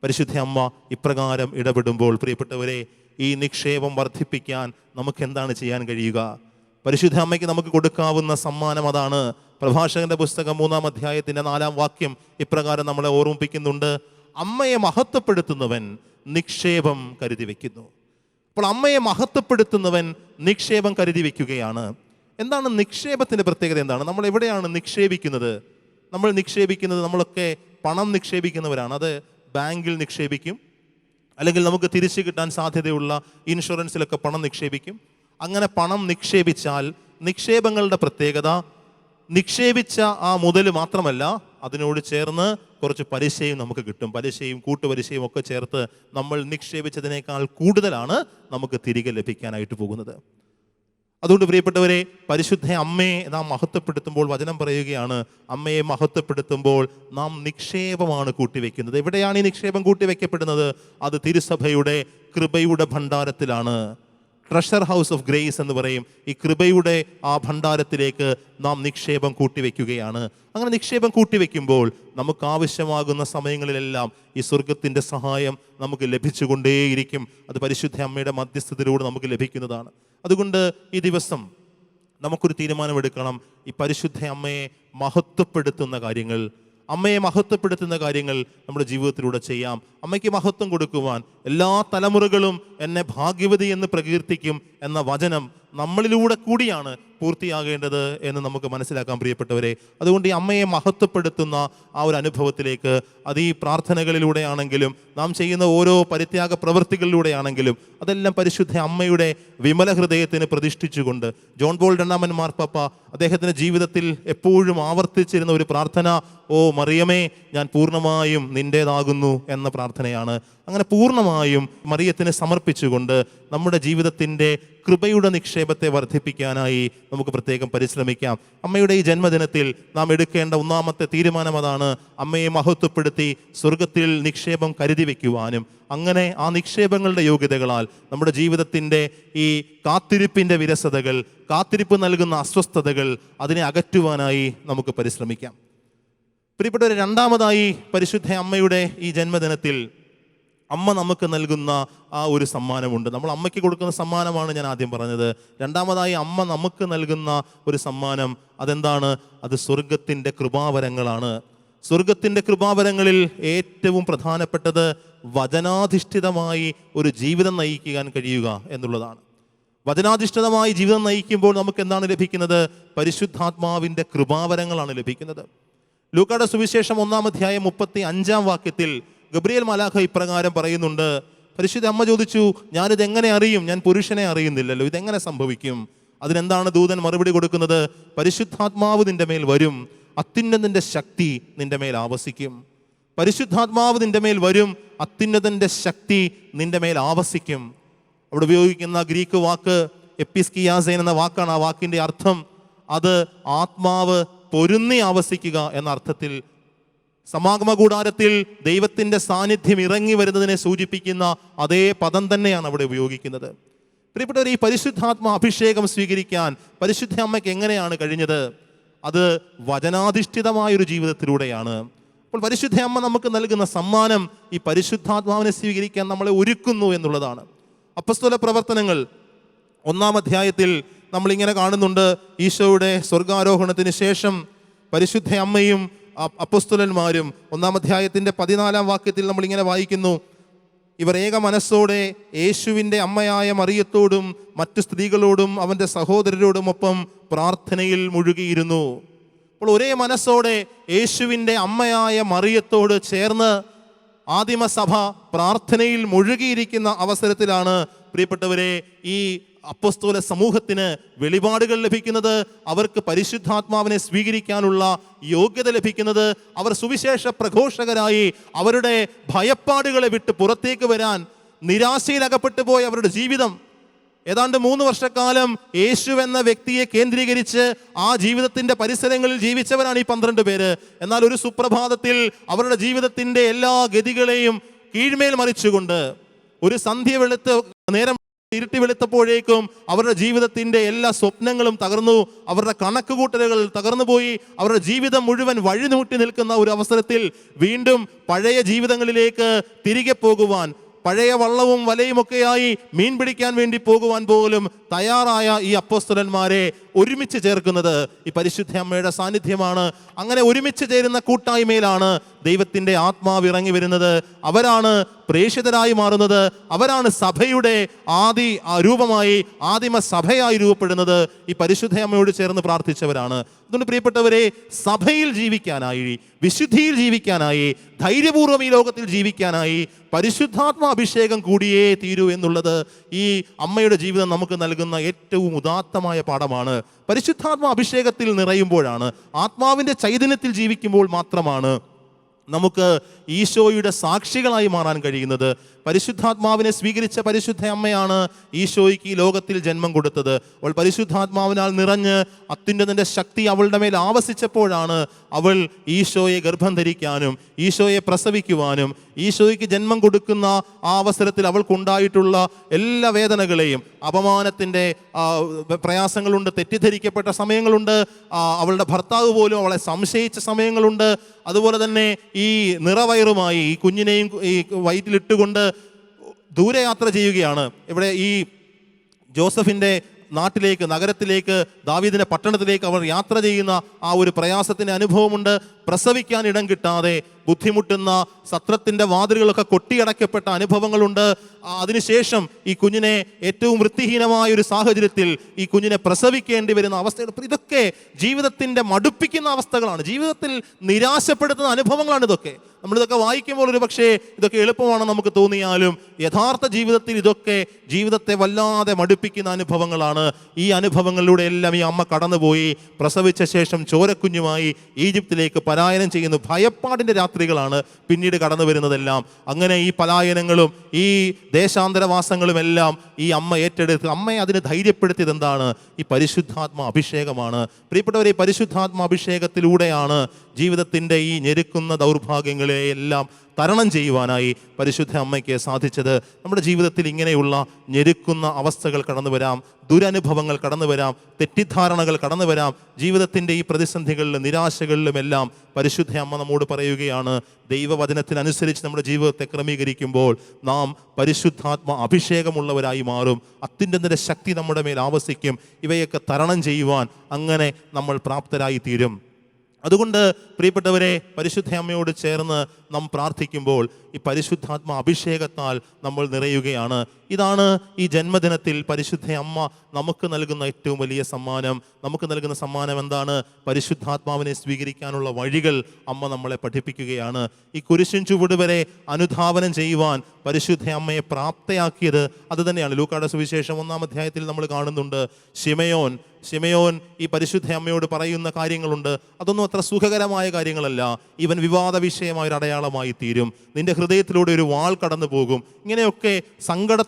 പരിശുദ്ധ അമ്മ ഇപ്രകാരം ഇടപെടുമ്പോൾ, പ്രിയപ്പെട്ടവരെ, ഈ നിക്ഷേപം വർദ്ധിപ്പിക്കാൻ നമുക്ക് എന്താണ് ചെയ്യാൻ കഴിയുക? പരിശുദ്ധ അമ്മയ്ക്ക് നമുക്ക് കൊടുക്കാവുന്ന സമ്മാനം അതാണ്. പ്രഭാഷകന്റെ പുസ്തകം 3-ാം അധ്യായത്തിൻ്റെ 4-ാം വാക്യം ഇപ്രകാരം നമ്മളെ ഓർമ്മിപ്പിക്കുന്നുണ്ട്, അമ്മയെ മഹത്വപ്പെടുത്തുന്നവൻ നിക്ഷേപം കരുതി വയ്ക്കുന്നു. അപ്പോൾ അമ്മയെ മഹത്വപ്പെടുത്തുന്നവൻ നിക്ഷേപം കരുതി വയ്ക്കുകയാണ്. എന്താണ് നിക്ഷേപത്തിൻ്റെ പ്രത്യേകത? എന്താണ്? നമ്മൾ എവിടെയാണ് നിക്ഷേപിക്കുന്നത്? നമ്മൾ നിക്ഷേപിക്കുന്നത്, നമ്മളൊക്കെ പണം നിക്ഷേപിക്കുന്നവരാണ്. അത് ബാങ്കിൽ നിക്ഷേപിക്കും, അല്ലെങ്കിൽ നമുക്ക് തിരിച്ചു കിട്ടാൻ സാധ്യതയുള്ള ഇൻഷുറൻസിലൊക്കെ പണം നിക്ഷേപിക്കും. അങ്ങനെ പണം നിക്ഷേപിച്ചാൽ നിക്ഷേപങ്ങളുടെ പ്രത്യേകത, നിക്ഷേപിച്ച ആ മുതൽ മാത്രമല്ല, അതിനോട് ചേർന്ന് കുറച്ച് പലിശയും നമുക്ക് കിട്ടും. പലിശയും കൂട്ടുപലിശയും ഒക്കെ ചേർത്ത് നമ്മൾ നിക്ഷേപിച്ചതിനേക്കാൾ കൂടുതലാണ് നമുക്ക് തിരികെ ലഭിക്കാനായിട്ട് പോകുന്നത്. അതുകൊണ്ട് പ്രിയപ്പെട്ടവരെ, പരിശുദ്ധ അമ്മയെ നാം മഹത്വപ്പെടുത്തുമ്പോൾ വചനം പറയുകയാണ്, അമ്മയെ മഹത്വപ്പെടുത്തുമ്പോൾ നാം നിക്ഷേപമാണ് കൂട്ടിവെക്കുന്നത്. എവിടെയാണ് ഈ നിക്ഷേപം കൂട്ടിവെക്കപ്പെടുന്നത്? അത് തിരുസഭയുടെ കൃപയുടെ ഭണ്ഡാരത്തിലാണ്. ട്രഷർ ഹൗസ് ഓഫ് ഗ്രേസ് എന്ന് പറയും. ഈ കൃപയുടെ ആ ഭണ്ഡാരത്തിലേക്ക് നാം നിക്ഷേപം കൂട്ടിവെക്കുകയാണ്. അങ്ങനെ നിക്ഷേപം കൂട്ടിവെക്കുമ്പോൾ നമുക്ക് ആവശ്യമാകുന്ന സമയങ്ങളിലെല്ലാം ഈ സ്വർഗത്തിൻ്റെ സഹായം നമുക്ക് ലഭിച്ചുകൊണ്ടേയിരിക്കും. അത് പരിശുദ്ധ അമ്മയുടെ മധ്യസ്ഥതയിലൂടെ നമുക്ക് ലഭിക്കുന്നതാണ്. അതുകൊണ്ട് ഈ ദിവസം നമുക്കൊരു തീരുമാനമെടുക്കണം. ഈ പരിശുദ്ധ അമ്മയെ മഹത്വപ്പെടുത്തുന്ന കാര്യങ്ങൾ, അമ്മയെ മഹത്വപ്പെടുത്തുന്ന കാര്യങ്ങൾ നമ്മുടെ ജീവിതത്തിലൂടെ ചെയ്യാം. അമ്മയ്ക്ക് മഹത്വം കൊടുക്കുവാൻ എല്ലാ തലമുറകളും എന്നെ ഭാഗ്യവതി എന്ന് പ്രകീർത്തിക്കും എന്ന വചനം നമ്മളിലൂടെ കൂടിയാണ് പൂർത്തിയാകേണ്ടത് എന്ന് നമുക്ക് മനസ്സിലാക്കാൻ പ്രിയപ്പെട്ടവരെ. അതുകൊണ്ട് ഈ അമ്മയെ മഹത്വപ്പെടുത്തുന്ന ആ ഒരു അനുഭവത്തിലേക്ക്, അത് ഈ പ്രാർത്ഥനകളിലൂടെയാണെങ്കിലും നാം ചെയ്യുന്ന ഓരോ പരിത്യാഗ പ്രവൃത്തികളിലൂടെയാണെങ്കിലും അതെല്ലാം പരിശുദ്ധ അമ്മയുടെ വിമല ഹൃദയത്തിന് പ്രതിഷ്ഠിച്ചുകൊണ്ട്, ജോൺ പോൾ II മാർപ്പാപ്പ അദ്ദേഹത്തിൻ്റെ ജീവിതത്തിൽ എപ്പോഴും ആവർത്തിച്ചിരുന്ന ഒരു പ്രാർത്ഥന, ഓ മറിയമേ, ഞാൻ പൂർണ്ണമായും നിൻ്റേതാകുന്നു എന്ന പ്രാർത്ഥനയാണ്. അങ്ങനെ പൂർണ്ണമായും മറിയത്തിന് സമർപ്പിച്ചുകൊണ്ട് നമ്മുടെ ജീവിതത്തിൻ്റെ കൃപയുടെ നിക്ഷേപത്തെ വർദ്ധിപ്പിക്കാനായി നമുക്ക് പ്രത്യേകം പരിശ്രമിക്കാം. അമ്മയുടെ ഈ ജന്മദിനത്തിൽ നാം എടുക്കേണ്ട ഒന്നാമത്തെ തീരുമാനം അതാണ്, അമ്മയെ മഹത്വപ്പെടുത്തി സ്വർഗത്തിൽ നിക്ഷേപം കരുതി വയ്ക്കുവാനും അങ്ങനെ ആ നിക്ഷേപങ്ങളുടെ യോഗ്യതകളാൽ നമ്മുടെ ജീവിതത്തിൻ്റെ ഈ കാത്തിരിപ്പിൻ്റെ വിരസതകൾ, കാത്തിരിപ്പ് നൽകുന്ന അസ്വസ്ഥതകൾ, അതിനെ അകറ്റുവാനായി നമുക്ക് പരിശ്രമിക്കാം. പ്രിയപ്പെട്ടവരെ, രണ്ടാമതായി പരിശുദ്ധ അമ്മയുടെ ഈ ജന്മദിനത്തിൽ അമ്മ നമുക്ക് നൽകുന്ന ആ ഒരു സമ്മാനമുണ്ട്. നമ്മൾ അമ്മയ്ക്ക് കൊടുക്കുന്ന സമ്മാനമാണ് ഞാൻ ആദ്യം പറഞ്ഞത്. രണ്ടാമതായി അമ്മ നമുക്ക് നൽകുന്ന ഒരു സമ്മാനം, അതെന്താണ്? അത് സ്വർഗത്തിൻ്റെ കൃപാവരങ്ങളാണ്. സ്വർഗത്തിൻ്റെ കൃപാവരങ്ങളിൽ ഏറ്റവും പ്രധാനപ്പെട്ടത് വചനാധിഷ്ഠിതമായി ഒരു ജീവിതം നയിക്കാൻ കഴിയുക എന്നുള്ളതാണ്. വചനാധിഷ്ഠിതമായി ജീവിതം നയിക്കുമ്പോൾ നമുക്ക് എന്താണ് ലഭിക്കുന്നത്? പരിശുദ്ധാത്മാവിൻ്റെ കൃപാവരങ്ങളാണ് ലഭിക്കുന്നത്. ലൂക്കായുടെ സുവിശേഷം 1-ാം അധ്യായം 35-ാം വാക്യത്തിൽ ഗബ്രിയേൽ മാലാഖ ഇപ്രകാരം പറയുന്നുണ്ട്. പരിശുദ്ധ അമ്മ ചോദിച്ചു, ഞാനിത് എങ്ങനെ അറിയും? ഞാൻ പുരുഷനെ അറിയുന്നില്ലല്ലോ, ഇതെങ്ങനെ സംഭവിക്കും? അതിനെന്താണ് ദൂതൻ മറുപടി കൊടുക്കുന്നത്? പരിശുദ്ധാത്മാവ് നിന്റെ മേൽ വരും, അത്യുന്നതന്റെ ശക്തി നിന്റെ മേൽ ആവസിക്കും. പരിശുദ്ധാത്മാവ് നിന്റെ മേൽ വരും, അത്യുന്നതന്റെ ശക്തി നിന്റെ മേൽ ആവസിക്കും. അവിടെ ഉപയോഗിക്കുന്ന ഗ്രീക്ക് വാക്ക് എപ്പിസ്കിയാസേൻ എന്ന വാക്കാണ്. ആ വാക്കിൻ്റെ അർത്ഥം അത് ആത്മാവ് പൊരുന്നി ആവസിക്കുക എന്ന അർത്ഥത്തിൽ, സമാഗമ കൂടാരത്തിൽ ദൈവത്തിൻ്റെ സാന്നിധ്യം ഇറങ്ങി വരുന്നതിനെ സൂചിപ്പിക്കുന്ന അതേ പദം തന്നെയാണ് അവിടെ ഉപയോഗിക്കുന്നത്. പ്രിയപ്പെട്ടവർ, ഈ പരിശുദ്ധാത്മ അഭിഷേകം സ്വീകരിക്കാൻ പരിശുദ്ധ അമ്മയ്ക്ക് എങ്ങനെയാണ് കഴിഞ്ഞത്? അത് വചനാധിഷ്ഠിതമായൊരു ജീവിതത്തിലൂടെയാണ്. അപ്പോൾ പരിശുദ്ധ അമ്മ നമുക്ക് നൽകുന്ന സമ്മാനം ഈ പരിശുദ്ധാത്മാവിനെ സ്വീകരിക്കാൻ നമ്മളെ ഒരുക്കുന്നു എന്നുള്ളതാണ്. അപ്പസ്തോല പ്രവർത്തനങ്ങൾ 1-ാം അധ്യായത്തിൽ നമ്മളിങ്ങനെ കാണുന്നുണ്ട്. ഈശോയുടെ സ്വർഗാരോഹണത്തിന് ശേഷം പരിശുദ്ധ അമ്മയും അപ്പസ്തോലന്മാരും 1-ാം അധ്യായത്തിൻ്റെ 14-ാം വാക്യത്തിൽ നമ്മളിങ്ങനെ വായിക്കുന്നു: ഇവർ ഏക മനസ്സോടെ യേശുവിൻ്റെ അമ്മയായ മറിയത്തോടും മറ്റു സ്ത്രീകളോടും അവൻ്റെ സഹോദരരോടുമൊപ്പം പ്രാർത്ഥനയിൽ മുഴുകിയിരുന്നു. അപ്പോൾ ഒരേ മനസ്സോടെ യേശുവിൻ്റെ അമ്മയായ മറിയത്തോട് ചേർന്ന് ആദിമസഭ പ്രാർത്ഥനയിൽ മുഴുകിയിരിക്കുന്ന അവസരത്തിലാണ് പ്രിയപ്പെട്ടവരെ ഈ അപ്പോസ്തല സമൂഹത്തിന് വെളിപാടുകൾ ലഭിക്കുന്നത്, അവർക്ക് പരിശുദ്ധാത്മാവിനെ സ്വീകരിക്കാനുള്ള യോഗ്യത ലഭിക്കുന്നത്. അവർ സുവിശേഷ പ്രഘോഷകരായി അവരുടെ ഭയപ്പാടുകളെ വിട്ട് പുറത്തേക്ക് വരാൻ, നിരാശയിലകപ്പെട്ടു പോയ അവരുടെ ജീവിതം, ഏതാണ്ട് 3 വർഷക്കാലം യേശു എന്ന വ്യക്തിയെ കേന്ദ്രീകരിച്ച് ആ ജീവിതത്തിൻ്റെ പരിസരങ്ങളിൽ ജീവിച്ചവരാണ് ഈ 12 പേര്. എന്നാൽ ഒരു സുപ്രഭാതത്തിൽ അവരുടെ ജീവിതത്തിൻ്റെ എല്ലാ ഗതികളെയും കീഴ്മേൽ മറിച്ചുകൊണ്ട് ഒരു സന്ധ്യ വെളുത്ത് നേരം ഇരുട്ടി വെളുത്തപ്പോഴേക്കും അവരുടെ ജീവിതത്തിൻ്റെ എല്ലാ സ്വപ്നങ്ങളും തകർന്നു, അവരുടെ കണക്കുകൂട്ടലുകൾ തകർന്നു പോയി. അവരുടെ ജീവിതം മുഴുവൻ വഴിനൂട്ടി നിൽക്കുന്ന ഒരു അവസരത്തിൽ വീണ്ടും പഴയ ജീവിതങ്ങളിലേക്ക് തിരികെ പോകുവാൻ, പഴയ വള്ളവും വലയുമൊക്കെയായി മീൻ പിടിക്കാൻ വേണ്ടി പോകുവാൻ പോലും തയ്യാറായ ഈ അപ്പോസ്തലന്മാരെ ഒരുമിച്ച് ചേർക്കുന്നത് ഈ പരിശുദ്ധ അമ്മയുടെ സാന്നിധ്യമാണ്. അങ്ങനെ ഒരുമിച്ച് ചേരുന്ന കൂട്ടായ്മയിലാണ് ദൈവത്തിൻ്റെ ആത്മാവ് ഇറങ്ങി വരുന്നത്. അവരാണ് പ്രേക്ഷിതരായി മാറുന്നത്. അവരാണ് സഭയുടെ രൂപമായി, ആദിമ സഭയായി രൂപപ്പെടുന്നത്. ഈ പരിശുദ്ധ അമ്മയോട് ചേർന്ന് പ്രാർത്ഥിച്ചവരാണ്. അതുകൊണ്ട് പ്രിയപ്പെട്ടവരെ, സഭയിൽ ജീവിക്കാനായി, വിശുദ്ധിയിൽ ജീവിക്കാനായി, ധൈര്യപൂർവ്വം ഈ ലോകത്തിൽ ജീവിക്കാനായി പരിശുദ്ധാത്മ അഭിഷേകം കൂടിയേ തീരൂ എന്നുള്ളത് ഈ അമ്മയുടെ ജീവിതം നമുക്ക് നൽകുന്ന ഏറ്റവും ഉദാത്തമായ പാഠമാണ്. പരിശുദ്ധാത്മ അഭിഷേകത്തിൽ നിറയുമ്പോഴാണ്, ആത്മാവിൻ്റെ ചൈതന്യത്തിൽ ജീവിക്കുമ്പോൾ മാത്രമാണ് നമുക്ക് ഈശോയുടെ സാക്ഷികളായി മാറാൻ കഴിയുന്നത്. പരിശുദ്ധാത്മാവിനെ സ്വീകരിച്ച പരിശുദ്ധ അമ്മയാണ് ഈശോയ്ക്ക് ഈ ലോകത്തിൽ ജന്മം കൊടുത്തത്. അവൾ പരിശുദ്ധാത്മാവിനാൽ നിറഞ്ഞ് അത്യുന്നതൻ്റെ ശക്തി അവളുടെ മേൽ ആവസിച്ചപ്പോഴാണ് അവൾ ഈശോയെ ഗർഭം ധരിക്കാനും ഈശോയെ പ്രസവിക്കുവാനും ഈശോയ്ക്ക് ജന്മം കൊടുക്കുന്ന ആ അവസരത്തിൽ അവൾക്കുണ്ടായിട്ടുള്ള എല്ലാ വേദനകളെയും, അപമാനത്തിൻ്റെ പ്രയാസങ്ങളുണ്ട്, തെറ്റിദ്ധരിക്കപ്പെട്ട സമയങ്ങളുണ്ട്, അവളുടെ ഭർത്താവ് പോലും അവളെ സംശയിച്ച സമയങ്ങളുണ്ട്. അതുപോലെ തന്നെ ഈ നിറവയറുമായി ഈ കുഞ്ഞിനെയും ഈ വയറ്റിലിട്ടുകൊണ്ട് ദൂരയാത്ര ചെയ്യുകയാണ്. ഇവിടെ ഈ ജോസഫിൻ്റെ നാട്ടിലേക്ക്, നഗരത്തിലേക്ക്, ദാവീദിൻ്റെ പട്ടണത്തിലേക്ക് അവർ യാത്ര ചെയ്യുന്ന ആ ഒരു പ്രയാസത്തിൻ്റെ അനുഭവമുണ്ട്. പ്രസവിക്കാൻ ഇടം കിട്ടാതെ ബുദ്ധിമുട്ടുന്ന, സത്രത്തിൻ്റെ വാതിലുകളൊക്കെ കൊട്ടിയടക്കപ്പെട്ട അനുഭവങ്ങളുണ്ട്. അതിനുശേഷം ഈ കുഞ്ഞിനെ ഏറ്റവും വൃത്തിഹീനമായ ഒരു സാഹചര്യത്തിൽ ഈ കുഞ്ഞിനെ പ്രസവിക്കേണ്ടി വരുന്ന അവസ്ഥകൾ, ഇതൊക്കെ ജീവിതത്തിൻ്റെ മടുപ്പിക്കുന്ന അവസ്ഥകളാണ്, ജീവിതത്തിൽ നിരാശപ്പെടുത്തുന്ന അനുഭവങ്ങളാണ് ഇതൊക്കെ. നമ്മളിതൊക്കെ വായിക്കുമ്പോൾ ഒരു പക്ഷേ ഇതൊക്കെ എളുപ്പമാണെന്ന് നമുക്ക് തോന്നിയാലും യഥാർത്ഥ ജീവിതത്തിൽ ഇതൊക്കെ ജീവിതത്തെ വല്ലാതെ മടുപ്പിക്കുന്ന അനുഭവങ്ങളാണ്. ഈ അനുഭവങ്ങളിലൂടെ എല്ലാം ഈ അമ്മ കടന്നുപോയി. പ്രസവിച്ച ശേഷം ചോരക്കുഞ്ഞുമായി ഈജിപ്തിലേക്ക് പലായനം ചെയ്യുന്നു. ഭയപ്പാടിൻ്റെ രാത്രികളാണ് പിന്നീട് കടന്നു വരുന്നതെല്ലാം. അങ്ങനെ ഈ പലായനങ്ങളും ഈ ദേശാന്തരവാസങ്ങളും എല്ലാം ഈ അമ്മ ഏറ്റെടുത്ത്, അമ്മയെ അതിന് ധൈര്യപ്പെടുത്തിയത് എന്താണ്? ഈ പരിശുദ്ധാത്മ അഭിഷേകമാണ്. പ്രിയപ്പെട്ടവരെ, ഈ പരിശുദ്ധാത്മ അഭിഷേകത്തിലൂടെയാണ് ജീവിതത്തിൻ്റെ ഈ ഞെരുക്കുന്ന ദൗർഭാഗ്യങ്ങളെ എല്ലാം തരണം ചെയ്യുവാനായി പരിശുദ്ധ അമ്മയ്ക്ക് സാധിച്ചത്. നമ്മുടെ ജീവിതത്തിൽ ഇങ്ങനെയുള്ള ഞെരുക്കുന്ന അവസ്ഥകൾ കടന്നു വരാം, ദുരനുഭവങ്ങൾ കടന്നു വരാം, തെറ്റിദ്ധാരണകൾ കടന്നു വരാം. ജീവിതത്തിൻ്റെ ഈ പ്രതിസന്ധികളിലും നിരാശകളിലുമെല്ലാം പരിശുദ്ധ അമ്മ നമ്മോട് പറയുകയാണ്, ദൈവവചനത്തിനനുസരിച്ച് നമ്മുടെ ജീവിതത്തെ ക്രമീകരിക്കുമ്പോൾ നാം പരിശുദ്ധാത്മ അഭിഷേകമുള്ളവരായി മാറും. അത്യുന്നതൻ്റെ ശക്തി നമ്മുടെ മേൽ ആവസിക്കും. ഇവയൊക്കെ തരണം ചെയ്യുവാൻ അങ്ങനെ നമ്മൾ പ്രാപ്തരായി തീരും. അതുകൊണ്ട് പ്രിയപ്പെട്ടവരെ, പരിശുദ്ധ അമ്മയോട് ചേർന്ന് നാം പ്രാർത്ഥിക്കുമ്പോൾ ഈ പരിശുദ്ധാത്മ അഭിഷേകത്താൽ നമ്മൾ നിറയുകയാണ്. ഇതാണ് ഈ ജന്മദിനത്തിൽ പരിശുദ്ധ അമ്മ നമുക്ക് നൽകുന്ന ഏറ്റവും വലിയ സമ്മാനം. നമുക്ക് നൽകുന്ന സമ്മാനം എന്താണ്? പരിശുദ്ധാത്മാവിനെ സ്വീകരിക്കാനുള്ള വഴികൾ അമ്മ നമ്മളെ പഠിപ്പിക്കുകയാണ്. ഈ കുരിശിൻ ചുവട് വരെ അനുധാവനം ചെയ്യുവാൻ പരിശുദ്ധ അമ്മയെ പ്രാപ്തയാക്കിയത് അത് തന്നെയാണ്. ലൂക്കായുടെ സുവിശേഷം 1-ാം അധ്യായത്തിൽ നമ്മൾ കാണുന്നുണ്ട്. ശിമയോൻ ഈ പരിശുദ്ധ അമ്മയോട് പറയുന്ന കാര്യങ്ങളുണ്ട്. അതൊന്നും അത്ര സുഖകരമായ കാര്യങ്ങളല്ല. ഇവൻ വിവാദ വിഷയമായ ഒരു അടയാളമായി തീരും, നിന്റെ ഹൃദയത്തിലൂടെ ഒരു വാൾ കടന്നു പോകും. ഇങ്ങനെയൊക്കെ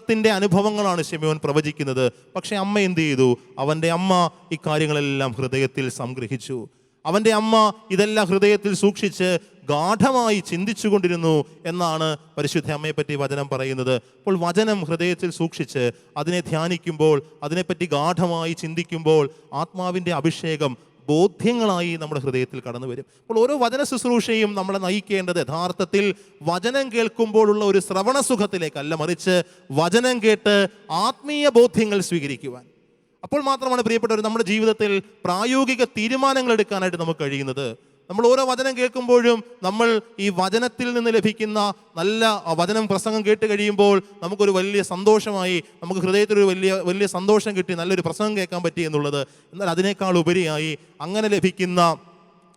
സങ്കടത്തിൻ്റെ അനുഭവങ്ങളാണ് ശിമയോൻ പ്രവചിക്കുന്നത്. പക്ഷെ അമ്മ എന്ത് ചെയ്തു? അവൻ്റെ അമ്മ ഇക്കാര്യങ്ങളെല്ലാം ഹൃദയത്തിൽ സംഗ്രഹിച്ചു. അവൻ്റെ അമ്മ ഇതെല്ലാം ഹൃദയത്തിൽ സൂക്ഷിച്ച് ഗാഠമായി ചിന്തിച്ചു കൊണ്ടിരുന്നു എന്നാണ് പരിശുദ്ധ അമ്മയെപ്പറ്റി വചനം പറയുന്നത്. അപ്പോൾ വചനം ഹൃദയത്തിൽ സൂക്ഷിച്ച് അതിനെ ധ്യാനിക്കുമ്പോൾ, അതിനെപ്പറ്റി ഗാഠമായി ചിന്തിക്കുമ്പോൾ ആത്മാവിൻ്റെ അഭിഷേകം ബോധ്യങ്ങളായി നമ്മുടെ ഹൃദയത്തിൽ കടന്നു വരും. അപ്പോൾ ഓരോ വചന ശുശ്രൂഷയും നമ്മളെ നയിക്കേണ്ടത് യഥാർത്ഥത്തിൽ വചനം കേൾക്കുമ്പോഴുള്ള ഒരു ശ്രവണസുഖത്തിലേക്കല്ല, മറിച്ച് വചനം കേട്ട് ആത്മീയ ബോധ്യങ്ങൾ സ്വീകരിക്കുവാൻ. അപ്പോൾ മാത്രമാണ് പ്രിയപ്പെട്ടവർ നമ്മുടെ ജീവിതത്തിൽ പ്രായോഗിക തീരുമാനങ്ങൾ എടുക്കാനായിട്ട് നമുക്ക് കഴിയുന്നത്. നമ്മൾ ഓരോ വചനം കേൾക്കുമ്പോഴും നമ്മൾ ഈ വചനത്തിൽ നിന്ന് ലഭിക്കുന്ന നല്ല വചനം പ്രസംഗം കേട്ട് കഴിയുമ്പോൾ നമുക്കൊരു വലിയ സന്തോഷമായി, നമുക്ക് ഹൃദയത്തിലൊരു വലിയ സന്തോഷം കിട്ടി, നല്ലൊരു പ്രസംഗം കേൾക്കാൻ പറ്റി എന്നുള്ളത്. എന്നാൽ അതിനേക്കാൾ ഉപരിയായി അങ്ങനെ ലഭിക്കുന്ന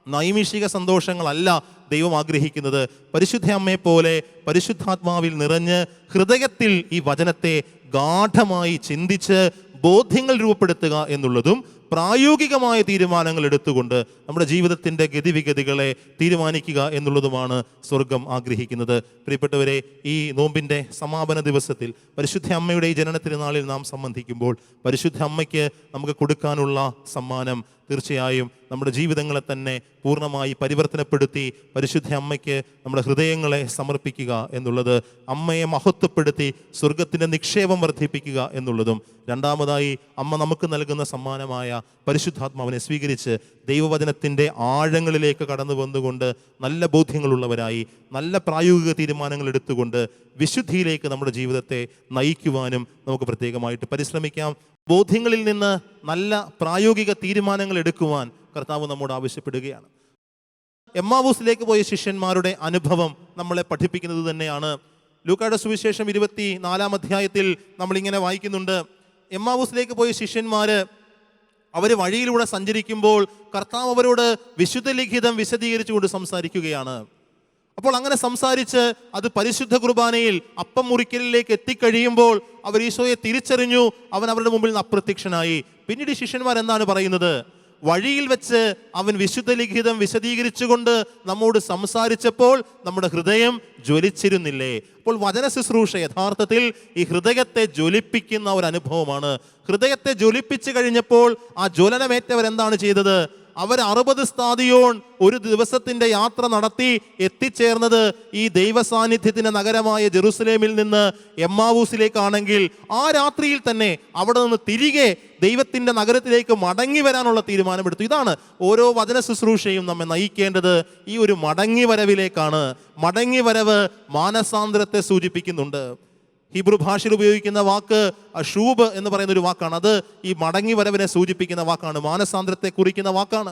നൈമിഷിക സന്തോഷങ്ങളല്ല ദൈവം ആഗ്രഹിക്കുന്നത്. പരിശുദ്ധ അമ്മയെ പോലെ പരിശുദ്ധാത്മാവിൽ നിറഞ്ഞ് ഹൃദയത്തിൽ ഈ വചനത്തെ ഗാഠമായി ചിന്തിച്ച് ബോധ്യങ്ങൾ രൂപപ്പെടുത്തുക എന്നുള്ളതും പ്രായോഗികമായ തീരുമാനങ്ങൾ എടുത്തുകൊണ്ട് നമ്മുടെ ജീവിതത്തിൻ്റെ ഗതിവിഗതികളെ തീരുമാനിക്കുക എന്നുള്ളതുമാണ് സ്വർഗം ആഗ്രഹിക്കുന്നത്. പ്രിയപ്പെട്ടവരെ, ഈ നോമ്പിൻ്റെ സമാപന ദിവസത്തിൽ പരിശുദ്ധ അമ്മയുടെ ഈ ജനന തിരുനാളിൽ നാം സംബന്ധിക്കുമ്പോൾ പരിശുദ്ധ അമ്മയ്ക്ക് നമുക്ക് കൊടുക്കാനുള്ള സമ്മാനം തീർച്ചയായും നമ്മുടെ ജീവിതങ്ങളെ തന്നെ പൂർണ്ണമായി പരിവർത്തനപ്പെടുത്തി പരിശുദ്ധ അമ്മയ്ക്ക് നമ്മുടെ ഹൃദയങ്ങളെ സമർപ്പിക്കുക എന്നുള്ളത്, അമ്മയെ മഹത്വപ്പെടുത്തി സ്വർഗത്തിൻ്റെ നിക്ഷേപം വർദ്ധിപ്പിക്കുക എന്നുള്ളതും, രണ്ടാമതായി അമ്മ നമുക്ക് നൽകുന്ന സമ്മാനമായ പരിശുദ്ധാത്മാവിനെ സ്വീകരിച്ച് ദൈവവചനത്തിൻ്റെ ആഴങ്ങളിലേക്ക് കടന്നു വന്നുകൊണ്ട് നല്ല ബോധ്യങ്ങളുള്ളവരായി നല്ല പ്രായോഗിക തീരുമാനങ്ങൾ എടുത്തുകൊണ്ട് വിശുദ്ധിയിലേക്ക് നമ്മുടെ ജീവിതത്തെ നയിക്കുവാനും നമുക്ക് പ്രത്യേകമായിട്ട് പരിശ്രമിക്കാം. ബോധ്യങ്ങളിൽ നിന്ന് നല്ല പ്രായോഗിക തീരുമാനങ്ങൾ എടുക്കുവാൻ കർത്താവ് നമ്മോട് ആവശ്യപ്പെടുകയാണ്. എമ്മാവൂസിലേക്ക് പോയ ശിഷ്യന്മാരുടെ അനുഭവം നമ്മളെ പഠിപ്പിക്കുന്നത് തന്നെയാണ്. ലൂക്കായുടെ സുവിശേഷം 24 അധ്യായത്തിൽ നമ്മളിങ്ങനെ വായിക്കുന്നുണ്ട്. എമ്മാവൂസിലേക്ക് പോയ ശിഷ്യന്മാർ അവർ വഴിയിലൂടെ സഞ്ചരിക്കുമ്പോൾ കർത്താവ് അവരോട് വിശുദ്ധ ലിഖിതം വിശദീകരിച്ചുകൊണ്ട് സംസാരിക്കുകയാണ്. അപ്പോൾ അങ്ങനെ സംസാരിച്ച് അത് പരിശുദ്ധ കുർബാനയിൽ അപ്പം മുറിക്കലിലേക്ക് എത്തിക്കഴിയുമ്പോൾ അവർ ഈശോയെ തിരിച്ചറിഞ്ഞു. അവൻ അവരുടെ മുമ്പിൽ നിന്ന് അപ്രത്യക്ഷനായി. പിന്നീട് ശിഷ്യന്മാർ എന്താണ് പറയുന്നത്? വഴിയിൽ വെച്ച് അവൻ വിശുദ്ധ ലിഖിതം വിശദീകരിച്ചുകൊണ്ട് നമ്മോട് സംസാരിച്ചപ്പോൾ നമ്മുടെ ഹൃദയം ജ്വലിച്ചിരുന്നില്ലേ? അപ്പോൾ വചന ശുശ്രൂഷ യഥാർത്ഥത്തിൽ ഈ ഹൃദയത്തെ ജ്വലിപ്പിക്കുന്ന ഒരു അനുഭവമാണ്. ഹൃദയത്തെ ജ്വലിപ്പിച്ചു കഴിഞ്ഞപ്പോൾ ആ ജ്വലനമേറ്റവരെന്താണ് ചെയ്തത്? അവർ 60 സ്താദിയോൺ ഒരു ദിവസത്തിൻ്റെ യാത്ര നടത്തി എത്തിച്ചേർന്നത് ഈ ദൈവസാന്നിധ്യത്തിൻ്റെ നഗരമായ ജെറുസലേമിൽ നിന്ന് എമ്മാവൂസിലേക്കാണെങ്കിൽ ആ രാത്രിയിൽ തന്നെ അവിടെ നിന്ന് തിരികെ ദൈവത്തിൻ്റെ നഗരത്തിലേക്ക് മടങ്ങി വരാനുള്ള തീരുമാനമെടുത്തു. ഇതാണ് ഓരോ വചന ശുശ്രൂഷയും നമ്മെ നയിക്കേണ്ടത്, ഈ ഒരു മടങ്ങി വരവിലേക്കാണ്. മടങ്ങി വരവ് മാനസാന്തരത്തെ സൂചിപ്പിക്കുന്നുണ്ട്. ഹീബ്രു ഭാഷയിൽ ഉപയോഗിക്കുന്ന വാക്ക് ഷൂബ് എന്ന് പറയുന്ന ഒരു വാക്കാണ്. അത് ഈ മടങ്ങി വരവിനെ സൂചിപ്പിക്കുന്ന വാക്കാണ്, മാനസാന്തരത്തെ കുറിക്കുന്ന വാക്കാണ്.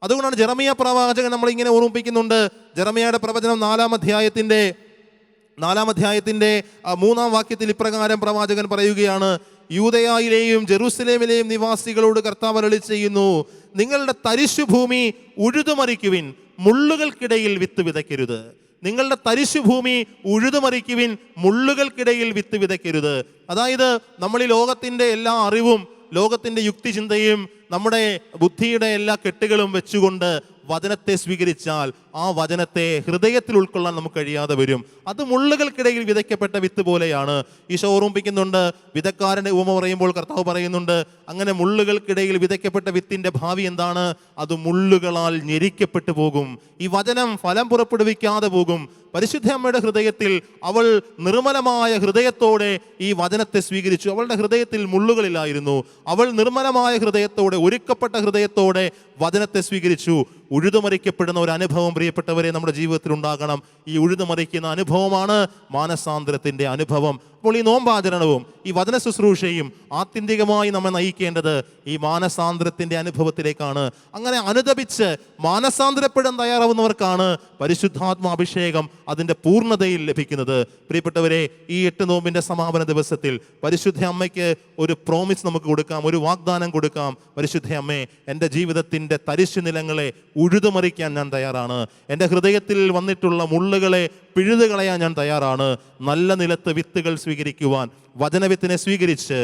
അതുകൊണ്ടാണ് ജെറമിയ പ്രവാചകൻ നമ്മളിങ്ങനെ ഓർമ്മിപ്പിക്കുന്നുണ്ട്. ജെറമിയയുടെ പ്രവചനം 4 അധ്യായത്തിൻ്റെ 3 വാക്യത്തിൽ ഇപ്രകാരം പ്രവാചകൻ പറയുകയാണ്: യൂദയായിലെയും ജെറുസലേമിലെയും നിവാസികളോട് കർത്താവ് അരുളി ചെയ്യുന്നു, നിങ്ങളുടെ തരിശുഭൂമി ഉഴുതുമറിക്കുവിൻ, മുള്ളുകൾക്കിടയിൽ വിത്ത് വിതയ്ക്കരുത്. നിങ്ങളുടെ തരിശുഭൂമി ഉഴുതുമറിക്കുവിൻ, മുള്ളുകൾക്കിടയിൽ വിത്ത് വിതയ്ക്കരുത്. അതായത് നമ്മൾ ഈ ലോകത്തിൻ്റെ എല്ലാ അറിവും ലോകത്തിൻ്റെ യുക്തിചിന്തയും നമ്മുടെ ബുദ്ധിയുടെ എല്ലാ കെട്ടുകളും വെച്ചുകൊണ്ട് വചനത്തെ സ്വീകരിച്ചാൽ ആ വചനത്തെ ഹൃദയത്തിൽ ഉൾക്കൊള്ളാൻ നമുക്ക് കഴിയാതെ വരും. അത് മുള്ളുകൾക്കിടയിൽ വിതയ്ക്കപ്പെട്ട വിത്ത് പോലെയാണ്. ഈശോ ഓർമ്മിപ്പിക്കുന്നുണ്ട്. വിതക്കാരൻ്റെ ഉപമ പറയുമ്പോൾ കർത്താവ് പറയുന്നുണ്ട്, അങ്ങനെ മുള്ളുകൾക്കിടയിൽ വിതയ്ക്കപ്പെട്ട വിത്തിൻ്റെ ഭാവി എന്താണ്? അത് മുള്ളുകളാൽ ഞെരിക്കപ്പെട്ടു പോകും. ഈ വചനം ഫലം പുറപ്പെടുവിക്കാതെ പോകും. പരിശുദ്ധ അമ്മയുടെ ഹൃദയത്തിൽ അവൾ നിർമ്മലമായ ഹൃദയത്തോടെ ഈ വചനത്തെ സ്വീകരിച്ചു. അവളുടെ ഹൃദയത്തിൽ മുള്ളുകളില്ലായിരുന്നു. അവൾ നിർമ്മലമായ ഹൃദയത്തോടെ, ഒരുക്കപ്പെട്ട ഹൃദയത്തോടെ വചനത്തെ സ്വീകരിച്ചു. ഉഴുതുമറിക്കപ്പെടുന്ന ഒരു അനുഭവം പ്രിയപ്പെട്ടവരെ നമ്മുടെ ജീവിതത്തിൽ ഉണ്ടാകണം. ഈ ഉഴുതുമറിക്കുന്ന അനുഭവമാണ് മാനസാന്തരത്തിൻ്റെ അനുഭവം. അപ്പോൾ ഈ നോമ്പാചരണവും ഈ വചന ശുശ്രൂഷയും ആത്യന്തികമായി നമ്മെ നയിക്കേണ്ടത് ഈ മാനസാന്തരത്തിൻ്റെ അനുഭവത്തിലേക്കാണ്. അങ്ങനെ അനുദപിച്ച് മാനസാന്തരപ്പെടാൻ തയ്യാറാവുന്നവർക്കാണ് പരിശുദ്ധാത്മാഭിഷേകം അതിൻ്റെ പൂർണ്ണതയിൽ ലഭിക്കുന്നത്. പ്രിയപ്പെട്ടവരെ, ഈ 8 നോമ്പിൻ്റെ സമാപന ദിവസത്തിൽ പരിശുദ്ധ അമ്മയ്ക്ക് ഒരു പ്രോമിസ് നമുക്ക് കൊടുക്കാം, ഒരു വാഗ്ദാനം കൊടുക്കാം. പരിശുദ്ധ അമ്മേ, എൻ്റെ ജീവിതത്തിൻ്റെ തരിശു നിലങ്ങളെ ഉഴുതുമറിക്കാൻ ഞാൻ തയ്യാറാണ്. എൻ്റെ ഹൃദയത്തിൽ വന്നിട്ടുള്ള മുള്ളുകളെ പിഴുതു കളയാൻ ഞാൻ തയ്യാറാണ്. നല്ല നിലത്ത് വിത്തുകൾ സ്വീകരിക്കുവാൻ, വചനവിത്തിനെ സ്വീകരിച്ച്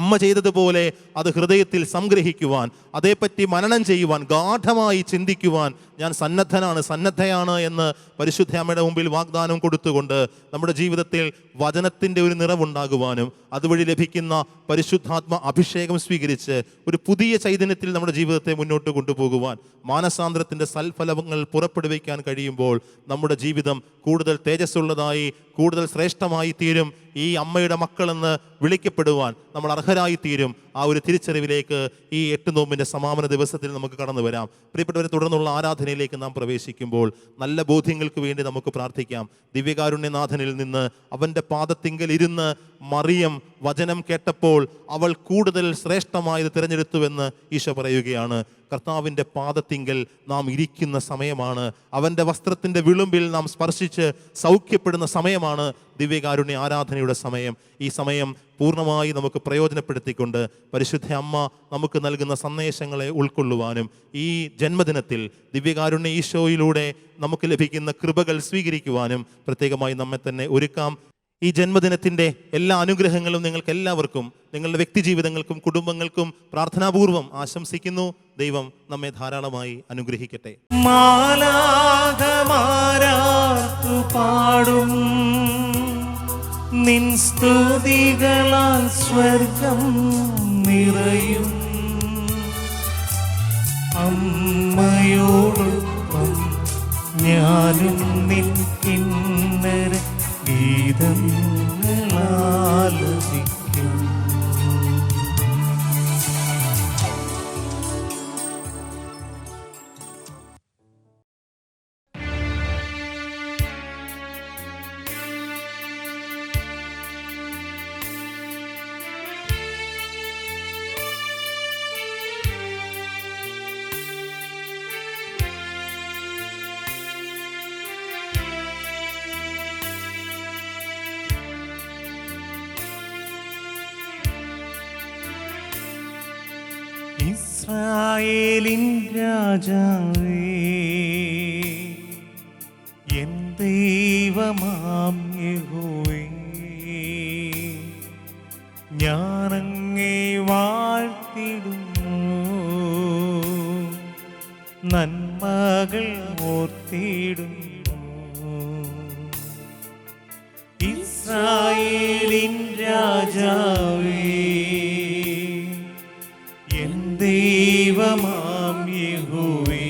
അമ്മ ചെയ്തതുപോലെ അത് ഹൃദയത്തിൽ സംഗ്രഹിക്കുവാൻ, അതേപ്പറ്റി മനനം ചെയ്യുവാൻ, ഗാഢമായി ചിന്തിക്കുവാൻ ഞാൻ സന്നദ്ധയാണ് എന്ന് പരിശുദ്ധ അമ്മയുടെ മുമ്പിൽ വാഗ്ദാനം കൊടുത്തുകൊണ്ട് നമ്മുടെ ജീവിതത്തിൽ വചനത്തിൻ്റെ ഒരു നിറവുണ്ടാകുവാനും അതുവഴി ലഭിക്കുന്ന പരിശുദ്ധാത്മ അഭിഷേകം സ്വീകരിച്ച് ഒരു പുതിയ ചൈതന്യത്തിൽ നമ്മുടെ ജീവിതത്തെ മുന്നോട്ട് കൊണ്ടുപോകുവാൻ, മാനസാന്തരത്തിൻ്റെ സൽഫലങ്ങൾ പുറപ്പെടുവിക്കാൻ കഴിയുമ്പോൾ നമ്മുടെ ജീവിതം കൂടുതൽ തേജസ്സുള്ളതായി, കൂടുതൽ ശ്രേഷ്ഠമായി തീരും. ഈ അമ്മയുടെ മക്കളെന്ന് വിളിക്കപ്പെടുവാൻ നമ്മൾ അർഹരായി തീരും. ആ ഒരു തിരിച്ചറിവിലേക്ക് ഈ 8 നോമ്പിൻ്റെ സമാപന ദിവസത്തിൽ നമുക്ക് കടന്നു വരാം. പ്രിയപ്പെട്ടവരെ, തുടർന്നുള്ള ആരാധനയിലേക്ക് നാം പ്രവേശിക്കുമ്പോൾ നല്ല ബോധ്യങ്ങൾക്ക് വേണ്ടി നമുക്ക് പ്രാർത്ഥിക്കാം. ദിവ്യകാരുണ്യനാഥനിൽ നിന്ന് അവൻ്റെ പാദത്തിങ്കൽ ഇരുന്ന് മറിയം വചനം കേട്ടപ്പോൾ അവൾ കൂടുതൽ ശ്രേഷ്ഠമായത് തിരഞ്ഞെടുത്തുവെന്ന് ഈശോ പറയുകയാണ്. കർത്താവിൻ്റെ പാദത്തിങ്കൽ നാം ഇരിക്കുന്ന സമയമാണ്. അവൻ്റെ വസ്ത്രത്തിൻ്റെ വിളുമ്പിൽ നാം സ്പർശിച്ച് സൗഖ്യപ്പെടുന്ന സമയമാണ് ദിവ്യകാരുണ്യ ആരാധനയുടെ സമയം. ഈ സമയം പൂർണ്ണമായി നമുക്ക് പ്രയോജനപ്പെടുത്തിക്കൊണ്ട് പരിശുദ്ധ അമ്മ നമുക്ക് നൽകുന്ന സന്ദേശങ്ങളെ ഉൾക്കൊള്ളുവാനും ഈ ജന്മദിനത്തിൽ ദിവ്യകാരുണ്യ ഈശോയിലൂടെ നമുക്ക് ലഭിക്കുന്ന കൃപകൾ സ്വീകരിക്കുവാനും പ്രത്യേകമായി നമ്മെ തന്നെ ഒരുക്കാം. ഈ ജന്മദിനത്തിൻ്റെ എല്ലാ അനുഗ്രഹങ്ങളും നിങ്ങൾക്ക് എല്ലാവർക്കും, നിങ്ങളുടെ വ്യക്തി ജീവിതങ്ങൾക്കും കുടുംബങ്ങൾക്കും പ്രാർത്ഥനാപൂർവം ആശംസിക്കുന്നു. ദൈവം നമ്മെ ധാരാളമായി അനുഗ്രഹിക്കട്ടെ. മാലാഖമാരാർത്തു പാടും നിൻ സ്തുതികളാൽ സ്വർഗം നിറയും. അമ്മയോടൊപ്പം ഞാനും നിൻ കിന്നര ഗീതങ്ങളാലപിക്കും. ഇസ്രായേലിൻ രാജാവേ, എൻ ദൈവമാം യഹോവേ, ഞാനങ്ങേ വാഴ്ത്തിടുന്നു, നന്മകൾ ഓർത്തിടുന്നു. ഇസ്രായേലിൻ രാജാവേ, ദൈവമാം യഹോവേ,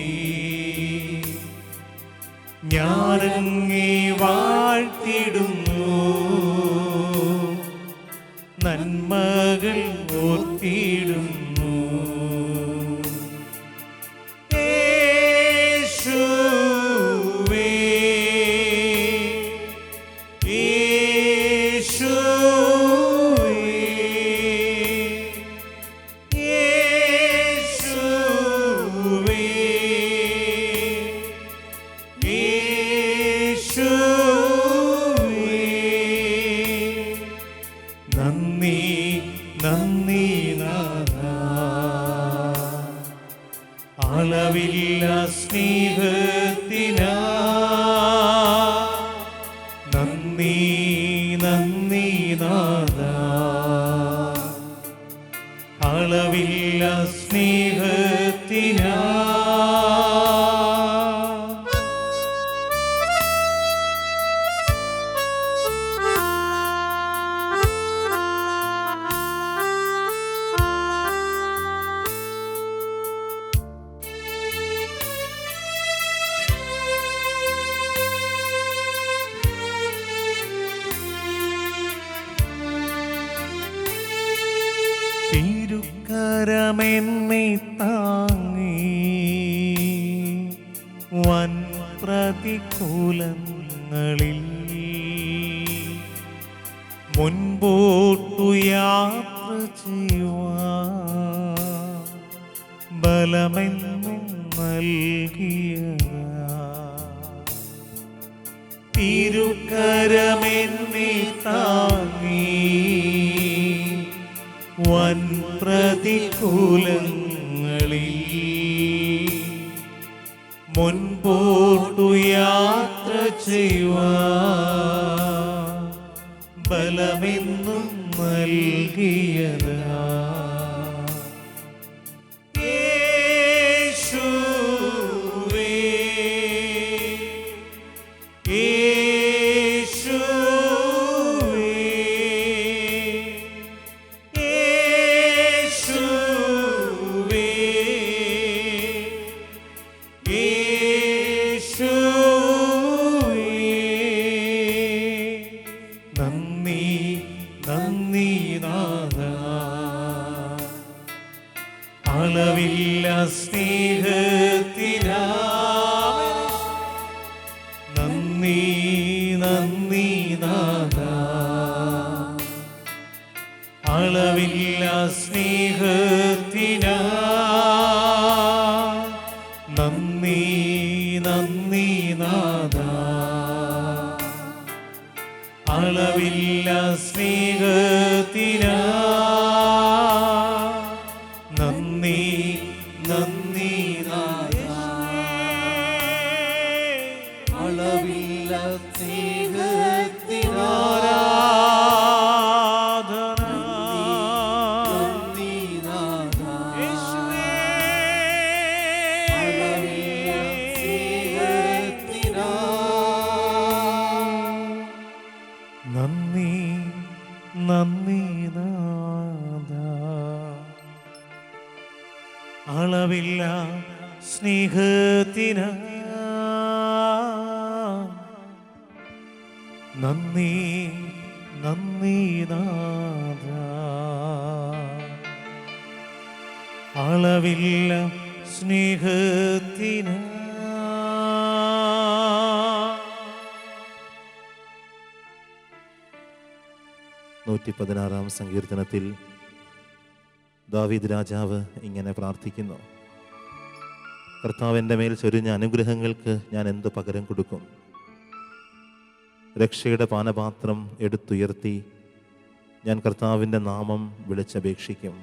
ഞാനങ്ങേ വാഴ്ത്തിടുന്നു, നന്മകൾ ഓർത്തിടുന്നു. യേശുവേ, അളവില്ല സ്നേഹത്തിനാ നന്ദി നന്ദി നാഥാ, അളവില്ല സ്നേഹത്തിനാ. തിരുക്കരമെന്നെ താങ്ങി വൻ പ്രതികൂലങ്ങളിൽ മുൻപോട്ടു യാത്ര ചെയ്യുവാൻ ബലമെന്നും നൽകിയ തിരുക്കരമെന്നെ താങ്ങി വൻ പ്രതികൂലങ്ങളിൽ മുൻപോട്ടു യാത്ര ചെയ്യുവാൻ ബലമെന്നും നൽകിയതാ. അളവില്ല സ്നേഹത്തിനാ നന്ദി നന്ദി നാഥാ. അളവില്ല സ്നേഹത്തിനാ നന്ദി നന്ദി നാഥാ. അളവില്ല സ്നേഹത്തിനാ നന്ദി നന്ദി നാഥാ. അളവില്ല സ്നേഹത്തിനാ ആരാധന നന്ദി നാഥാ. യേശുവേ അളവില്ല സ്നേഹത്തിനാ നന്ദി നന്ദി നാഥാ. അളവില്ല സ്നേഹത്തിന് നന്ദി നന്ദി നാഥാ. അളവില്ല സ്നേഹത്തിന് 116 സങ്കീർത്തനത്തിൽ ദാവീദ് രാജാവ് ഇങ്ങനെ പ്രാർത്ഥിക്കുന്നു: കർത്താവിൻ്റെ മേൽ ചൊരിഞ്ഞ അനുഗ്രഹങ്ങൾക്ക് ഞാൻ എന്ത് പകരം കൊടുക്കും? രക്ഷയുടെ പാനപാത്രം എടുത്തുയർത്തി ഞാൻ കർത്താവിൻ്റെ നാമം വിളിച്ചപേക്ഷിക്കും.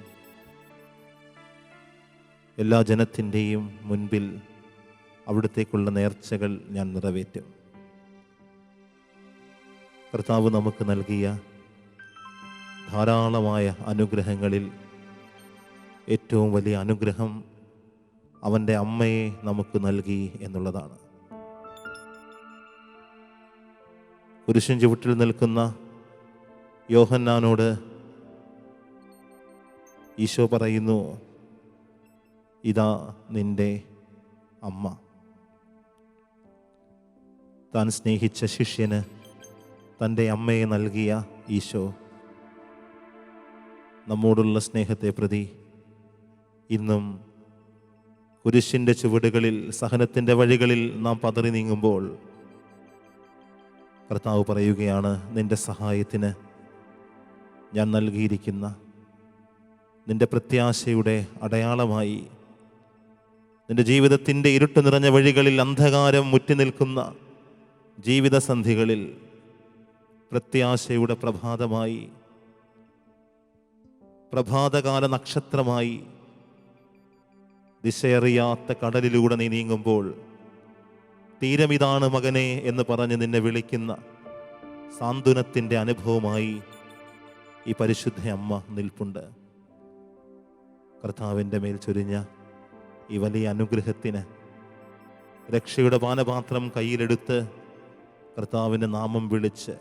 എല്ലാ ജനത്തിൻ്റെയും മുൻപിൽ അവിടത്തേക്കുള്ള നേർച്ചകൾ ഞാൻ നിറവേറ്റും. കർത്താവ് നമുക്ക് നൽകിയ ധാരാളമായ അനുഗ്രഹങ്ങളിൽ ഏറ്റവും വലിയ അനുഗ്രഹം അവൻ്റെ അമ്മയെ നമുക്ക് നൽകി എന്നുള്ളതാണ്. കുരിശിൻ ചുവട്ടിൽ നിൽക്കുന്ന യോഹന്നാനോട് ഈശോ പറയുന്നു: ഇതാ നിന്റെ അമ്മ. താൻ സ്നേഹിച്ച ശിഷ്യന് തൻ്റെ അമ്മയെ നൽകിയ ഈശോ നമ്മോടുള്ള സ്നേഹത്തെ പ്രതി ഇന്നും കുരിശിൻ്റെ ചുവടുകളിൽ, സഹനത്തിൻ്റെ വഴികളിൽ നാം പതറി നീങ്ങുമ്പോൾ കർത്താവ് പറയുകയാണ്: നിന്റെ സഹായത്തിന് ഞാൻ നൽകിയിരിക്കുന്ന നിന്റെ പ്രത്യാശയുടെ അടയാളമായി, നിന്റെ ജീവിതത്തിൻ്റെ ഇരുട്ട് നിറഞ്ഞ വഴികളിൽ, അന്ധകാരം മുറ്റി നിൽക്കുന്ന ജീവിതസന്ധികളിൽ പ്രത്യാശയുടെ പ്രഭാതമായി, പ്രഭാതകാല നക്ഷത്രമായി, ദിശയറിയാത്ത കടലിലൂടെ നീ നീങ്ങുമ്പോൾ തീരമിതാണ് മകനെ എന്ന് പറഞ്ഞ് നിന്നെ വിളിക്കുന്ന സാന്ത്വനത്തിൻ്റെ അനുഭവമായി ഈ പരിശുദ്ധ അമ്മ നിൽപ്പുണ്ട്. കർത്താവിൻ്റെ മേൽ ചൊരിഞ്ഞ ഈ വലിയ അനുഗ്രഹത്തിന് രക്ഷയുടെ പാനപാത്രം കയ്യിലെടുത്ത് കർത്താവിൻ്റെ നാമം വിളിച്ച്,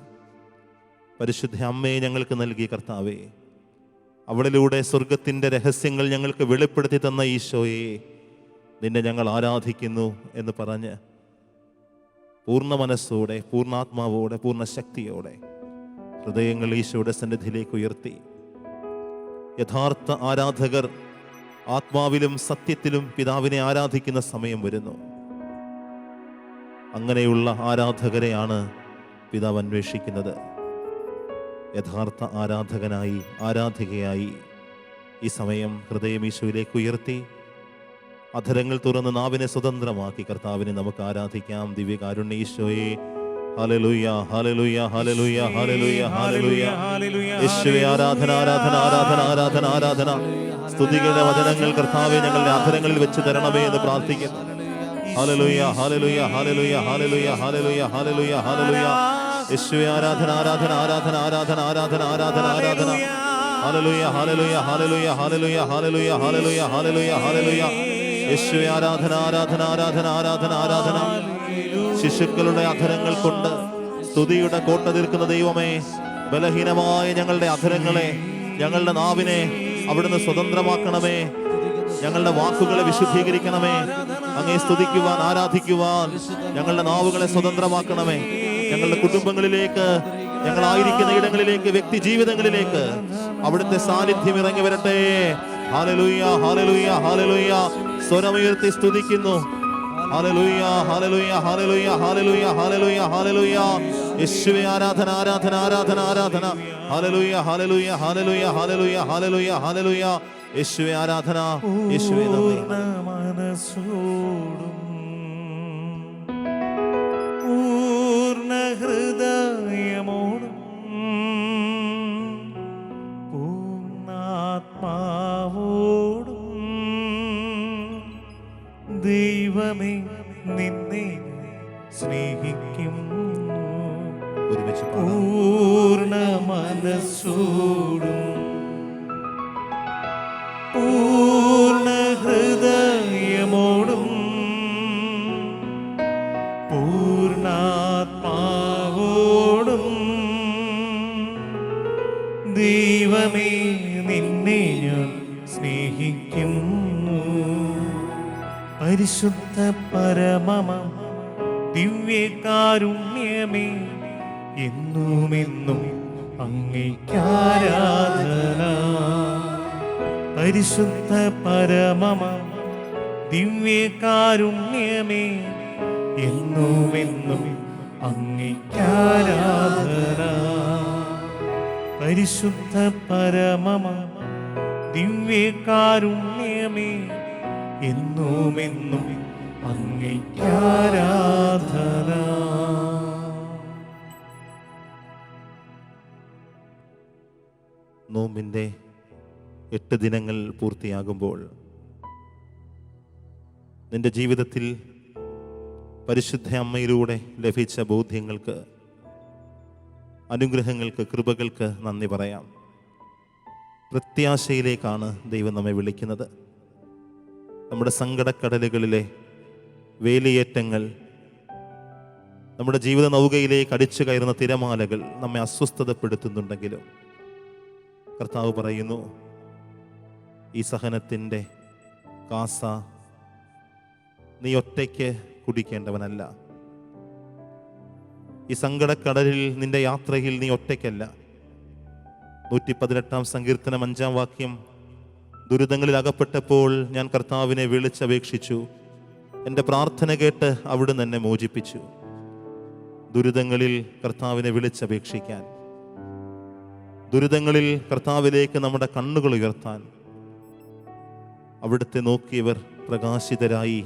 പരിശുദ്ധ അമ്മയെ ഞങ്ങൾക്ക് നൽകി കർത്താവേ, അവളിലൂടെ സ്വർഗത്തിൻ്റെ രഹസ്യങ്ങൾ ഞങ്ങൾക്ക് വെളിപ്പെടുത്തി തന്ന ഈശോയെ, നിന്നെ ഞങ്ങൾ ആരാധിക്കുന്നു എന്ന് പറഞ്ഞ് പൂർണ്ണ മനസ്സോടെ, പൂർണ്ണാത്മാവോടെ, പൂർണ്ണ ശക്തിയോടെ ഹൃദയങ്ങൾ ഈശോയുടെ സന്നിധിയിലേക്ക് ഉയർത്തി യഥാർത്ഥ ആരാധകർ ആത്മാവിലും സത്യത്തിലും പിതാവിനെ ആരാധിക്കുന്ന സമയം വരുന്നു. അങ്ങനെയുള്ള ആരാധകരെയാണ് പിതാവ് അന്വേഷിക്കുന്നത്. യഥാർത്ഥ ആരാധകനായി, ആരാധികയായി ഈ സമയം ഹൃദയം ഈശോയിലേക്ക് ഉയർത്തി അധരങ്ങൾ തുറന്ന് നാവിനെ സ്വതന്ത്രമാക്കി കർത്താവിനെ നമുക്ക് ആരാധിക്കാം. ദിവ്യകാരുണ്യ ഈശോയെ, ഹല്ലേലൂയ, ഹല്ലേലൂയ, ഹല്ലേലൂയ, ഹല്ലേലൂയ, ഹല്ലേലൂയ. യേശുവേ, ആരാധന, ആരാധന, ആരാധന, ആരാധന, ആരാധന. സ്തുതികളുടെ വചനങ്ങൾ കർത്താവെ ഞങ്ങളുടെ അധരങ്ങളിൽ വെച്ച് തരണമേ എന്ന് പ്രാർത്ഥിക്കുന്നു. ഹല്ലേലൂയ, ഹല്ലേലൂയ, ഹല്ലേലൂയ, ഹല്ലേലൂയ, ഹല്ലേലൂയ, ഹല്ലേലൂയ, ഹല്ലേലൂയ. യേശുവേ, ആരാധന, ആരാധന, ആരാധന, ആരാധന, ആരാധന, ആരാധന, ആരാധന. ഹല്ലേലൂയ, ഹല്ലേലൂയ, ഹല്ലേലൂയ, ഹല്ലേലൂയ, ഹല്ലേലൂയ, ഹല്ലേലൂയ, ഹല്ലേലൂയ, ഹല്ലേലൂയ. യേശുവേ, ആരാധന, ആരാധന, ആരാധന, ആരാധന, ആരാധന. ശിശുക്കളുടെ അധരങ്ങൾ കൊണ്ട് സ്തുതിയുടെ കോട്ട തീർക്കുന്ന ദൈവമേ, ബലഹീനമായ ഞങ്ങളുടെ അധരങ്ങളെ, ഞങ്ങളുടെ നാവിനെ അവിടുന്ന് സ്വതന്ത്രമാക്കണമേ. ഞങ്ങളുടെ വാക്കുകളെ വിശുദ്ധീകരിക്കണമേ. അങ്ങേ സ്തുതിക്കുവാൻ, ആരാധിക്കുവാൻ ഞങ്ങളുടെ നാവുകളെ സ്വതന്ത്രമാക്കണമേ. ഞങ്ങളുടെ കുടുംബങ്ങളിലേക്ക്, ഞങ്ങളായിരിക്കുന്ന ഇടങ്ങളിലേക്ക്, വ്യക്തി ജീവിതങ്ങളിലേക്ക് അവിടുത്തെ സാന്നിധ്യം ഇറങ്ങി വരട്ടെ. ഹല്ലേലൂയ, ഹല്ലേലൂയ, ഹല്ലേലൂയ. സ്വരമുയർത്തി സ്തുതിക്കുന്നു. ഹല്ലേലൂയ, ഹല്ലേലൂയ, ഹല്ലേലൂയ, ഹല്ലേലൂയ, ഹല്ലേലൂയ, ഹല്ലേലൂയ. യേശുവേ ആരാധന, ആരാധന, ആരാധന, ആരാധന. ഹല്ലേലൂയ, ഹല്ലേലൂയ, ഹല്ലേലൂയ, ഹല്ലേലൂയ, ഹല്ലേലൂയ, ഹല്ലേലൂയ. യേശുവേ ആരാധന, യേശുവേ നന്ദി. മനസ്സോടും പൂർണ്ണ ഹൃദയമോടും പൂർണ്ണാത്മാവോടും ദൈവമേ നിന്നെ സ്നേഹിക്കുന്നു. ഒരുമിച്ച് പാടാം. പൂർണ്ണ മനസ്സോടും പൂർണ്ണ ഹൃദയമോടും പൂർണ്ണാത്മാവോടും ദൈവമേ നിന്നെ ഞാൻ സ്നേഹിക്കുന്നു. പരിശുദ്ധ പരമമ ദിവ്യകാരുണ്യമേ എന്നുമെന്നും അങ്ങേക്കാരാധന. പരിശുദ്ധ പരമമ ദിവ്യകാരുണ്യമേ എന്നുമെന്നും അങ്ങേക്കാരാധന. പരിശുദ്ധ പരമമ ദിവ്യകാരുണ്യമേ എന്നുമെന്നും അങ്ങേക്കാരാധന. നോമ്പിൻ്റെ 8 ദിനങ്ങൾ പൂർത്തിയാകുമ്പോൾ നിന്റെ ജീവിതത്തിൽ പരിശുദ്ധ അമ്മയിലൂടെ ലഭിച്ച ബോധ്യങ്ങൾക്ക്, അനുഗ്രഹങ്ങൾക്ക്, കൃപകൾക്ക് നന്ദി പറയാം. പ്രത്യാശയിലേക്കാണ് ദൈവം നമ്മെ വിളിക്കുന്നത്. നമ്മുടെ സങ്കടക്കടലുകളിലെ വേലിയേറ്റങ്ങൾ, നമ്മുടെ ജീവിത നൗകയിലേക്ക് അടിച്ചു കയറുന്ന തിരമാലകൾ നമ്മെ അസ്വസ്ഥതപ്പെടുത്തുന്നുണ്ടെങ്കിലും കർത്താവ് പറയുന്നു, ഈ സഹനത്തിൻ്റെ കാസ നീ ഒറ്റയ്ക്ക് കുടിക്കേണ്ടവനല്ല. ഈ സങ്കടക്കടലിൽ നിന്റെ യാത്രയിൽ നീ ഒറ്റയ്ക്കല്ല. 118 സങ്കീർത്തനം 5 വാക്യം, ദുരിതങ്ങളിൽ അകപ്പെട്ടപ്പോൾ ഞാൻ കർത്താവിനെ വിളിച്ചപേക്ഷിച്ചു, എൻ്റെ പ്രാർത്ഥന കേട്ട് അവിടുന്ന് എന്നെ മോചിപ്പിച്ചു. ദുരിതങ്ങളിൽ കർത്താവിനെ വിളിച്ചപേക്ഷിക്കാൻ, ദുരിതങ്ങളിൽ കർത്താവിലേക്ക് നമ്മുടെ കണ്ണുകൾ ഉയർത്താൻ, അവിടുത്തെ നോക്കിയവർ പ്രകാശിതരായി,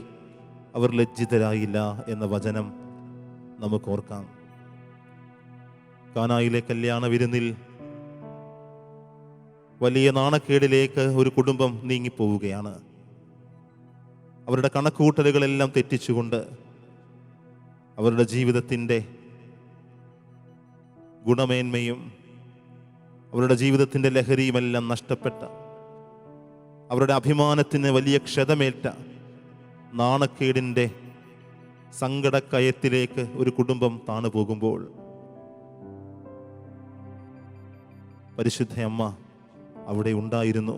അവർ ലജ്ജിതരായില്ല എന്ന വചനം നമുക്ക് ഓർക്കാം. കാനായിലെ കല്യാണ വിരുന്നിൽ വലിയ നാണക്കേടിലേക്ക് ഒരു കുടുംബം നീങ്ങിപ്പോവുകയാണ്. അവരുടെ കണക്കുകൂട്ടലുകളെല്ലാം തെറ്റിച്ചുകൊണ്ട് അവരുടെ ജീവിതത്തിൻ്റെ ഗുണമേന്മയും അവരുടെ ജീവിതത്തിൻ്റെ ലഹരിയുമെല്ലാം നഷ്ടപ്പെട്ട, അവരുടെ അഭിമാനത്തിന് വലിയ ക്ഷതമേറ്റ, നാണക്കേടിൻ്റെ സങ്കടക്കയത്തിലേക്ക് ഒരു കുടുംബം താണു പോകുമ്പോൾ പരിശുദ്ധ അമ്മ അവിടെ ഉണ്ടായിരുന്നു.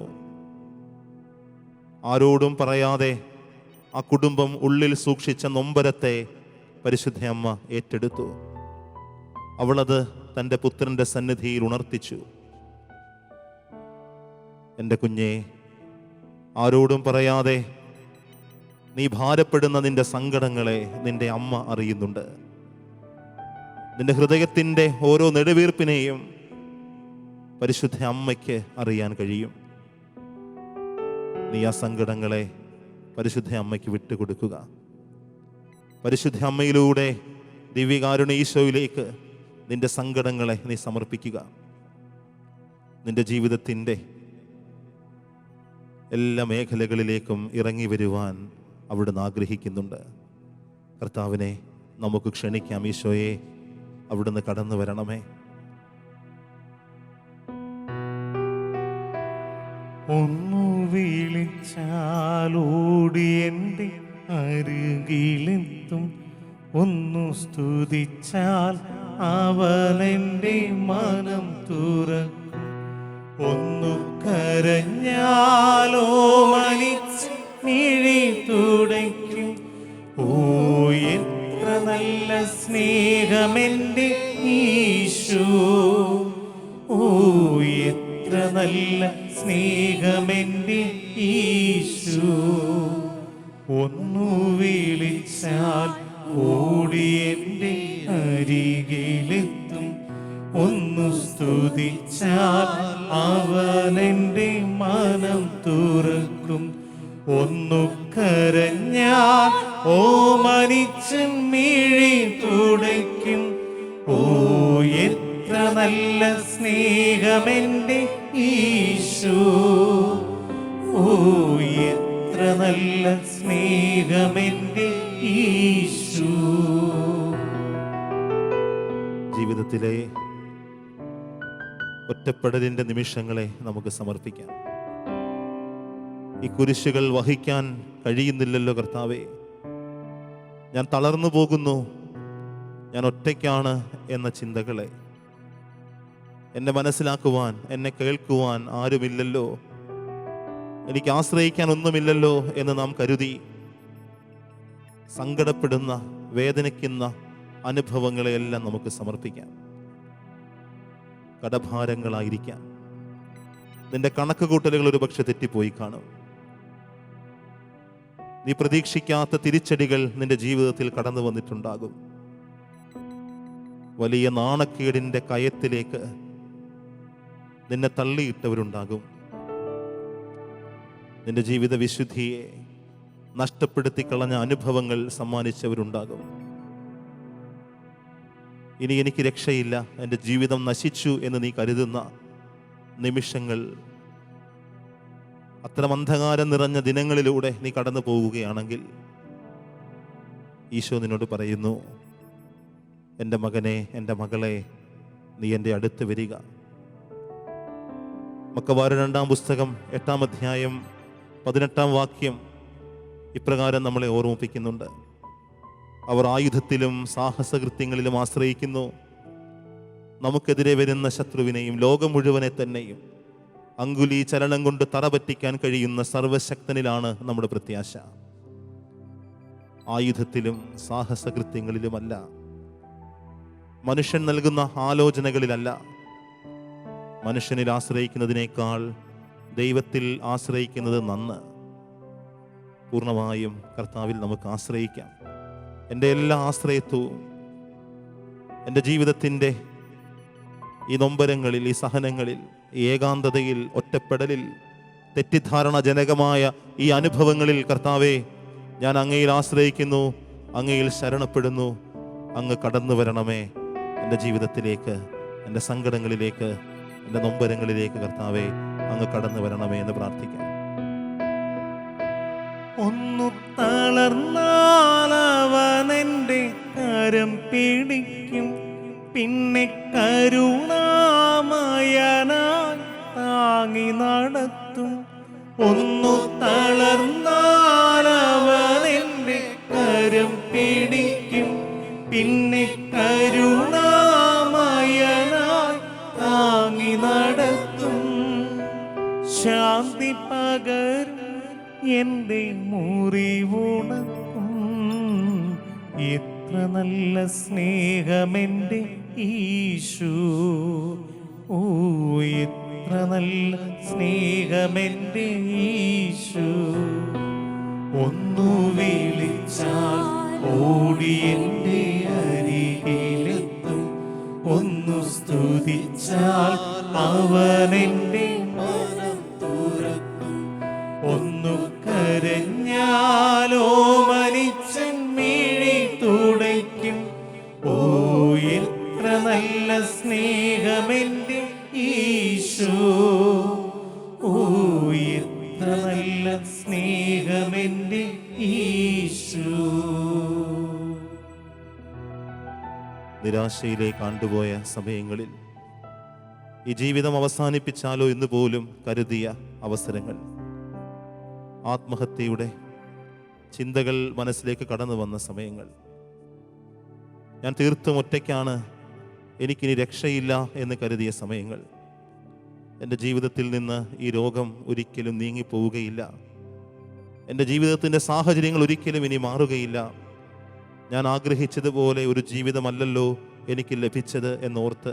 ആരോടും പറയാതെ ആ കുടുംബം ഉള്ളിൽ സൂക്ഷിച്ച നൊമ്പരത്തെ പരിശുദ്ധ അമ്മ ഏറ്റെടുത്തു. അവളത് തൻ്റെ പുത്രൻ്റെ സന്നിധിയിൽ ഉണർത്തിച്ചു. എൻ്റെ കുഞ്ഞെ, ആരോടും പറയാതെ നീ ഭാരപ്പെടുന്ന നിന്റെ സങ്കടങ്ങളെ നിന്റെ അമ്മ അറിയുന്നുണ്ട്. നിന്റെ ഹൃദയത്തിൻ്റെ ഓരോ നെടുവീർപ്പിനെയും പരിശുദ്ധ അമ്മയ്ക്ക് അറിയാൻ കഴിയും. നീ ആ സങ്കടങ്ങളെ പരിശുദ്ധ അമ്മയ്ക്ക് വിട്ടുകൊടുക്കുക. പരിശുദ്ധ അമ്മയിലൂടെ ദിവ്യകാരുണ്യ ഈശോയിലേക്ക് നിന്റെ സങ്കടങ്ങളെ നീ സമർപ്പിക്കുക. നിന്റെ ജീവിതത്തിൻ്റെ എല്ലാ മേഖലകളിലേക്കും ഇറങ്ങി വരുവാൻ അവിടുന്ന് ആഗ്രഹിക്കുന്നുണ്ട്. കർത്താവിനെ നമുക്ക് ക്ഷണിക്കാം. ഈശോയെ, അവിടുന്ന് കടന്നു വരണമേ. ഒന്നു വിളിച്ചാലോടി എൻ്റെ അരുകിലെത്തും, ഒന്നു സ്തുതിച്ചാൽ അവനെൻ്റെ മനം തുറക്കും, ഒന്നു കരഞ്ഞാലോ മനിച്ച് മിഴി തുടയ്ക്കും. ഓ എത്ര നല്ല സ്നേഹമെൻ്റെ ഈശോ, ഓ എത്ര നല്ല സ്നേഹമെൻ്റെ ഈശോ. ഒന്നു വിളിച്ചാൽ ഓടിയെൻ്റെ അരികിലെത്തും, ഒന്നു സ്തുതിച്ചാൽ അവനെൻ്റെ മനം തുറക്കും, ഒന്നു കരഞ്ഞാൽ ഓമനിച്ചൻ മിഴി തുടയ്ക്കും. ഓ എത്ര നല്ല സ്നേഹമെൻ്റെ ഈശോ, ഓ എത്ര നല്ല സ്നേഹമെൻ്റെ ഈശോ. ജീവിതത്തിലെ ഒറ്റപ്പെടലിൻ്റെ നിമിഷങ്ങളെ നമുക്ക് സമർപ്പിക്കാം. ഈ കുരിശുകൾ വഹിക്കാൻ കഴിയുന്നില്ലല്ലോ കർത്താവേ, ഞാൻ തളർന്നു പോകുന്നു, ഞാൻ ഒറ്റയ്ക്കാണ് എന്ന ചിന്തകളെ, എന്നെ മനസ്സിലാക്കുവാൻ, എന്നെ കേൾക്കുവാൻ ആരുമില്ലല്ലോ, എനിക്ക് ആശ്രയിക്കാൻ ഒന്നുമില്ലല്ലോ എന്ന് നാം കരുതി സങ്കടപ്പെടുന്ന, വേദനിക്കുന്ന അനുഭവങ്ങളെയെല്ലാം നമുക്ക് സമർപ്പിക്കാം. കടഭാരങ്ങളായിരിക്കാം, നിന്റെ കണക്ക് കൂട്ടലുകൾ ഒരു പക്ഷെ തെറ്റിപ്പോയി കാണും. നീ പ്രതീക്ഷിക്കാത്ത തിരിച്ചടികൾ നിന്റെ ജീവിതത്തിൽ കടന്നു വന്നിട്ടുണ്ടാകും. വലിയ നാണക്കേടിൻ്റെ കയത്തിലേക്ക് നിന്നെ തള്ളിയിട്ടവരുണ്ടാകും. നിന്റെ ജീവിത വിശുദ്ധിയെ നഷ്ടപ്പെടുത്തി കളഞ്ഞ അനുഭവങ്ങൾ സമ്മാനിച്ചവരുണ്ടാകും. ഇനി എനിക്ക് രക്ഷയില്ല, എൻ്റെ ജീവിതം നശിച്ചു എന്ന് നീ കരുതുന്ന നിമിഷങ്ങൾ, അത്തരം അന്ധകാരം നിറഞ്ഞ ദിനങ്ങളിലൂടെ നീ കടന്നു പോവുകയാണെങ്കിൽ ഈശോ നിന്നോട് പറയുന്നു, എൻ്റെ മകനെ, എൻ്റെ മകളെ, നീ എൻ്റെ അടുത്ത് വരിക. മക്കവാരുടെ 2-ാം പുസ്തകം 8-ാം അധ്യായം 18-ാം വാക്യം ഇപ്രകാരം നമ്മളെ ഓർമ്മിപ്പിക്കുന്നുണ്ട്. അവർ ആയുധത്തിലും സാഹസകൃത്യങ്ങളിലും ആശ്രയിക്കുന്നു. നമുക്കെതിരെ വരുന്ന ശത്രുവിനെയും ലോകം മുഴുവനെ തന്നെയും അങ്കുലി ചലനം കൊണ്ട് തറപറ്റിക്കാൻ കഴിയുന്ന സർവശക്തനിലാണ് നമ്മുടെ പ്രത്യാശ. ആയുധത്തിലും സാഹസകൃത്യങ്ങളിലുമല്ല, മനുഷ്യൻ നൽകുന്ന ആലോചനകളിലല്ല. മനുഷ്യനിൽ ആശ്രയിക്കുന്നതിനേക്കാൾ ദൈവത്തിൽ ആശ്രയിക്കുന്നത് നന്ന്. പൂർണ്ണമായും കർത്താവിൽ നമുക്ക് ആശ്രയിക്കാം. എൻ്റെ എല്ലാ ആശ്രയത്വവും എൻ്റെ ജീവിതത്തിൻ്റെ ഈ നൊമ്പരങ്ങളിൽ, ഈ സഹനങ്ങളിൽ, ഈ ഏകാന്തതയിൽ, ഒറ്റപ്പെടലിൽ, തെറ്റിദ്ധാരണജനകമായ ഈ അനുഭവങ്ങളിൽ കർത്താവേ, ഞാൻ അങ്ങയിൽ ആശ്രയിക്കുന്നു, അങ്ങയിൽ ശരണപ്പെടുന്നു. അങ്ങ് കടന്നു വരണമേ എൻ്റെ ജീവിതത്തിലേക്ക്, എൻ്റെ സങ്കടങ്ങളിലേക്ക്, എൻ്റെ നൊമ്പരങ്ങളിലേക്ക് കർത്താവേ, അങ്ങ് കടന്നു വരണമേ എന്ന് പ്രാർത്ഥിക്കാം. ഒന്നു തളർന്നാലവനെൻ്റെ കരം പിടിക്കും, പിന്നെ കരുണാമയനായി താങ്ങി നടത്തും. ഒന്നു തളർന്നാലവനെൻ്റെ കരം പിടിക്കും, പിന്നെ കരുണാമയനായി താങ്ങി നടത്തും. ശാന്തി പകരും എൻ്റെ മുറിവുണക്കും, എത്ര നല്ല സ്നേഹമെൻ്റെ ഈശോ, ഓ എത്ര നല്ല സ്നേഹമെൻ്റെ ഈശോ. ഒന്നു വിളിച്ചാൽ ഓടി എൻ്റെ അരികിലെത്തും, ഒന്നു സ്തുതിച്ചാൽ അവനെൻ്റെ മനം തുറക്കും, ഒന്നു കരഞ്ഞാലോ മനിച്ചൻ മിഴി തുടയ്ക്കും. ഓ എത്ര നല്ല സ്നേഹമെൻ്റെ ഈശോ, ഓ എത്ര നല്ല സ്നേഹമെൻ്റെ ഈശോ. നിരാശയിലേക്ക് ആണ്ടുപോയ സമയങ്ങളിൽ, ഈ ജീവിതം അവസാനിപ്പിച്ചാലോ എന്ന് പോലും കരുതിയ അവസരങ്ങൾ, ആത്മഹത്യയുടെ ചിന്തകൾ മനസ്സിലേക്ക് കടന്നു വന്ന സമയങ്ങൾ, ഞാൻ തീർത്തും ഒറ്റയ്ക്കാണ്, എനിക്കിനി രക്ഷയില്ല എന്ന് കരുതിയ സമയങ്ങൾ, എൻ്റെ ജീവിതത്തിൽ നിന്ന് ഈ രോഗം ഒരിക്കലും നീങ്ങിപ്പോവുകയില്ല, എൻ്റെ ജീവിതത്തിൻ്റെ സാഹചര്യങ്ങൾ ഒരിക്കലും ഇനി മാറുകയില്ല, ഞാൻ ആഗ്രഹിച്ചതുപോലെ ഒരു ജീവിതമല്ലല്ലോ എനിക്ക് ലഭിച്ചത് എന്നോർത്ത്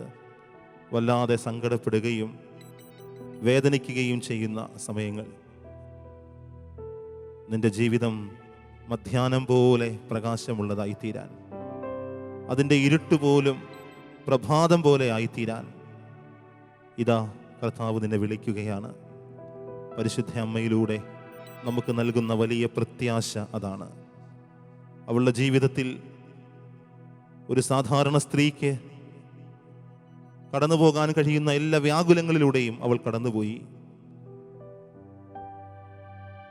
വല്ലാതെ സങ്കടപ്പെടുകയും വേദനിക്കുകയും ചെയ്യുന്ന സമയങ്ങൾ, നിന്റെ ജീവിതം മധ്യാഹ്നം പോലെ പ്രകാശമുള്ളതായി തീരാൻ, അതിൻ്റെ ഇരുട്ട് പോലും പ്രഭാതം പോലെ ആയിത്തീരാൻ ഇതാ കർത്താവ് നിന്നെ വിളിക്കുകയാണ്. പരിശുദ്ധ അമ്മയിലൂടെ നമുക്ക് നൽകുന്ന വലിയ പ്രത്യാശ അതാണ്. അവളുടെ ജീവിതത്തിൽ ഒരു സാധാരണ സ്ത്രീക്ക് കടന്നു പോകാൻ കഴിയുന്ന എല്ലാ വ്യാകുലങ്ങളിലൂടെയും അവൾ കടന്നുപോയി.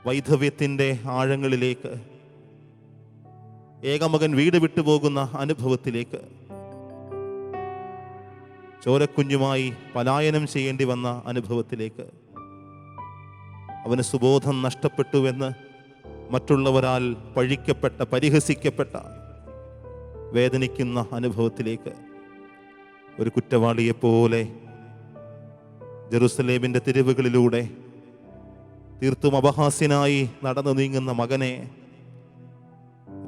വൈധവ്യത്തിൻ്റെ ആഴങ്ങളിലേക്ക്, ഏകമകൻ വീട് വിട്ടുപോകുന്ന അനുഭവത്തിലേക്ക്, ചോരക്കുഞ്ഞുമായി പലായനം ചെയ്യേണ്ടി വന്ന അനുഭവത്തിലേക്ക്, അവന് സുബോധം നഷ്ടപ്പെട്ടുവെന്ന് മറ്റുള്ളവരാൽ പഴിക്കപ്പെട്ട, പരിഹസിക്കപ്പെട്ട, വേദനിക്കുന്ന അനുഭവത്തിലേക്ക്, ഒരു കുറ്റവാളിയെപ്പോലെ ജെറുസലേമിൻ്റെ തെരുവുകളിലൂടെ തീർത്തും അപഹാസ്യനായി നടന്നു നീങ്ങുന്ന മകനെ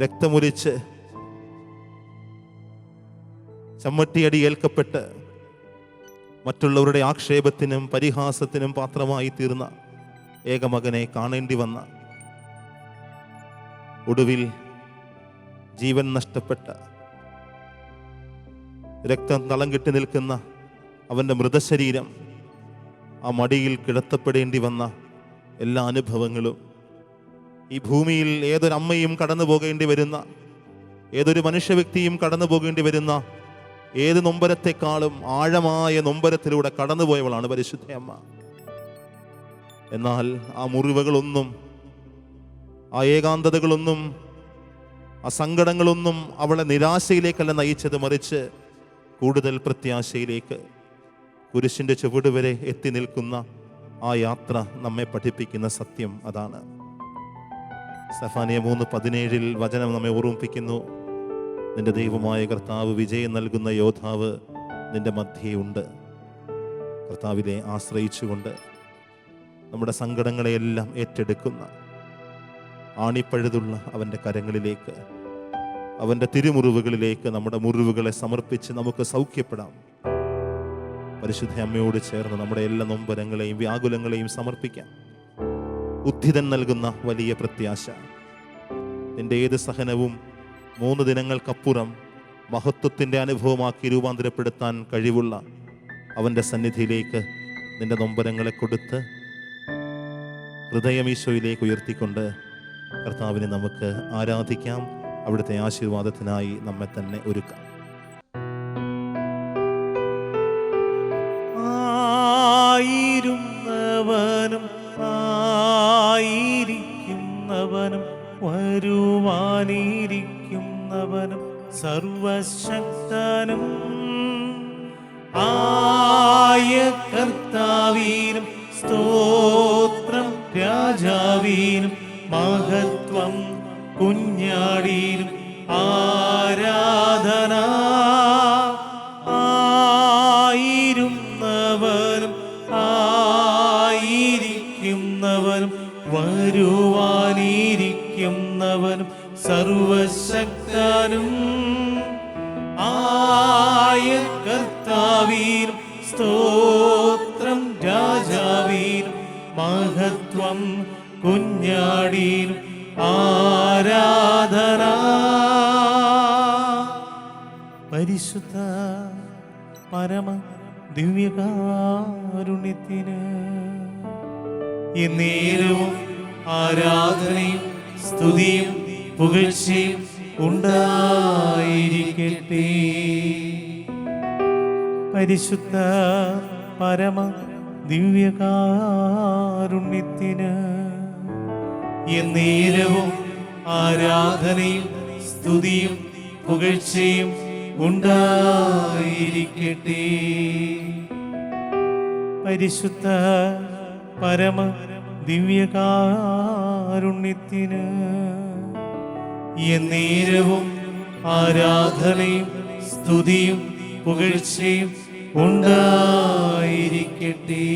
രക്തമൊലിച്ച് ചമ്മട്ടിയടി ഏൽക്കപ്പെട്ട് മറ്റുള്ളവരുടെ ആക്ഷേപത്തിനും പരിഹാസത്തിനും പാത്രമായി തീർന്ന ഏകമകനെ കാണേണ്ടി വന്ന, ഒടുവിൽ ജീവൻ നഷ്ടപ്പെട്ട, രക്തം തളം കെട്ടി നിൽക്കുന്ന അവൻ്റെ മൃതശരീരം ആ മടിയിൽ കിടത്തപ്പെടേണ്ടി വന്ന എല്ലാ അനുഭവങ്ങളും ഈ ഭൂമിയിൽ ഏതൊരമ്മയും കടന്നു പോകേണ്ടി വരുന്ന, ഏതൊരു മനുഷ്യ വ്യക്തിയും കടന്നു പോകേണ്ടി വരുന്ന ഏത് നൊമ്പരത്തെക്കാളും ആഴമായ നൊമ്പരത്തിലൂടെ കടന്നുപോയവളാണ് പരിശുദ്ധ അമ്മ. എന്നാൽ ആ മുറിവുകളൊന്നും, ആ ഏകാന്തതകളൊന്നും, ആ സങ്കടങ്ങളൊന്നും അവളെ നിരാശയിലേക്കല്ല നയിച്ചത്, മറിച്ച് കൂടുതൽ പ്രത്യാശയിലേക്ക്, കുരിശിൻ്റെ ചുവട് വരെ എത്തി നിൽക്കുന്ന ആ യാത്ര നമ്മെ പഠിപ്പിക്കുന്ന സത്യം അതാണ്. സഫാനിയ 3:17 വചനം നമ്മെ ഓർമ്മിപ്പിക്കുന്നു, നിന്റെ ദൈവമായ കർത്താവ് വിജയം നൽകുന്ന യോദ്ധാവ് നിന്റെ മധ്യയുണ്ട്. കർത്താവിനെ ആശ്രയിച്ചുകൊണ്ട് നമ്മുടെ സങ്കടങ്ങളെയെല്ലാം ഏറ്റെടുക്കുന്ന, ആണിപ്പഴുതുള്ള അവൻ്റെ കരങ്ങളിലേക്ക്, അവൻ്റെ തിരുമുറിവുകളിലേക്ക് നമ്മുടെ മുറിവുകളെ സമർപ്പിച്ച് നമുക്ക് സൗഖ്യപ്പെടാം. പരിശുദ്ധ അമ്മയോട് ചേർന്ന് നമ്മുടെ എല്ലാ നൊമ്പരങ്ങളെയും വ്യാകുലങ്ങളെയും സമർപ്പിക്കാം. ഉദ്ധിതൻ നൽകുന്ന വലിയ പ്രത്യാശ, നിന്റെ ഏത് സഹനവും 3 ദിനങ്ങൾക്കപ്പുറം മഹത്വത്തിൻ്റെ അനുഭവമാക്കി രൂപാന്തരപ്പെടുത്താൻ കഴിവുള്ള അവൻ്റെ സന്നിധിയിലേക്ക് നിന്റെ നൊമ്പരങ്ങളെ കൊടുത്ത് ഹൃദയം ഈശോയിലേക്ക് ഉയർത്തിക്കൊണ്ട് കർത്താവിനെ നമുക്ക് ആരാധിക്കാം. അവിടുത്തെ ആശീർവാദത്തിനായി നമ്മെ തന്നെ ഒരുക്കാം. ആയിരുന്നവനും ആയിരിക്കുന്നവനും വരുവാനിരിക്കുന്നവനും സർവശക്തനും ആയ കർത്താവിനും സ്തോത്രം, രാജാവിനും മഹത്വം, കുഞ്ഞാടിനും ആരാധന. ആയിരുന്നവനും ആയിരിക്കുന്നവനും വരുവാനിരിക്കുന്നവനും സർവശക്തനും ആയ കർത്താവിനും സ്തോത്രം, രാജാവിനും മഹത്വം, കുഞ്ഞാടിനും ആരാധന. പരിശുദ്ധ പരമ ദിവ്യകാരുണ്യത്തിന് എന്നേരവും ആരാധനയും സ്തുതിയും പുകഴ്ചയും ഉണ്ടായിരിക്കട്ടെ. പരിശുദ്ധ പരമ ദിവ്യകാരുണ്യത്തിന് എന്നേരവും ആരാധനയും സ്തുതിയും പുകഴ്ചയും ഉണ്ടായിരിക്കട്ടെ. പരിശുദ്ധ പരമ ദിവ്യകാരുണ്യത്തിന് എന്നേരവും ആരാധനയും സ്തുതിയും പുകഴ്ചയും ഉണ്ടായിരിക്കട്ടെ.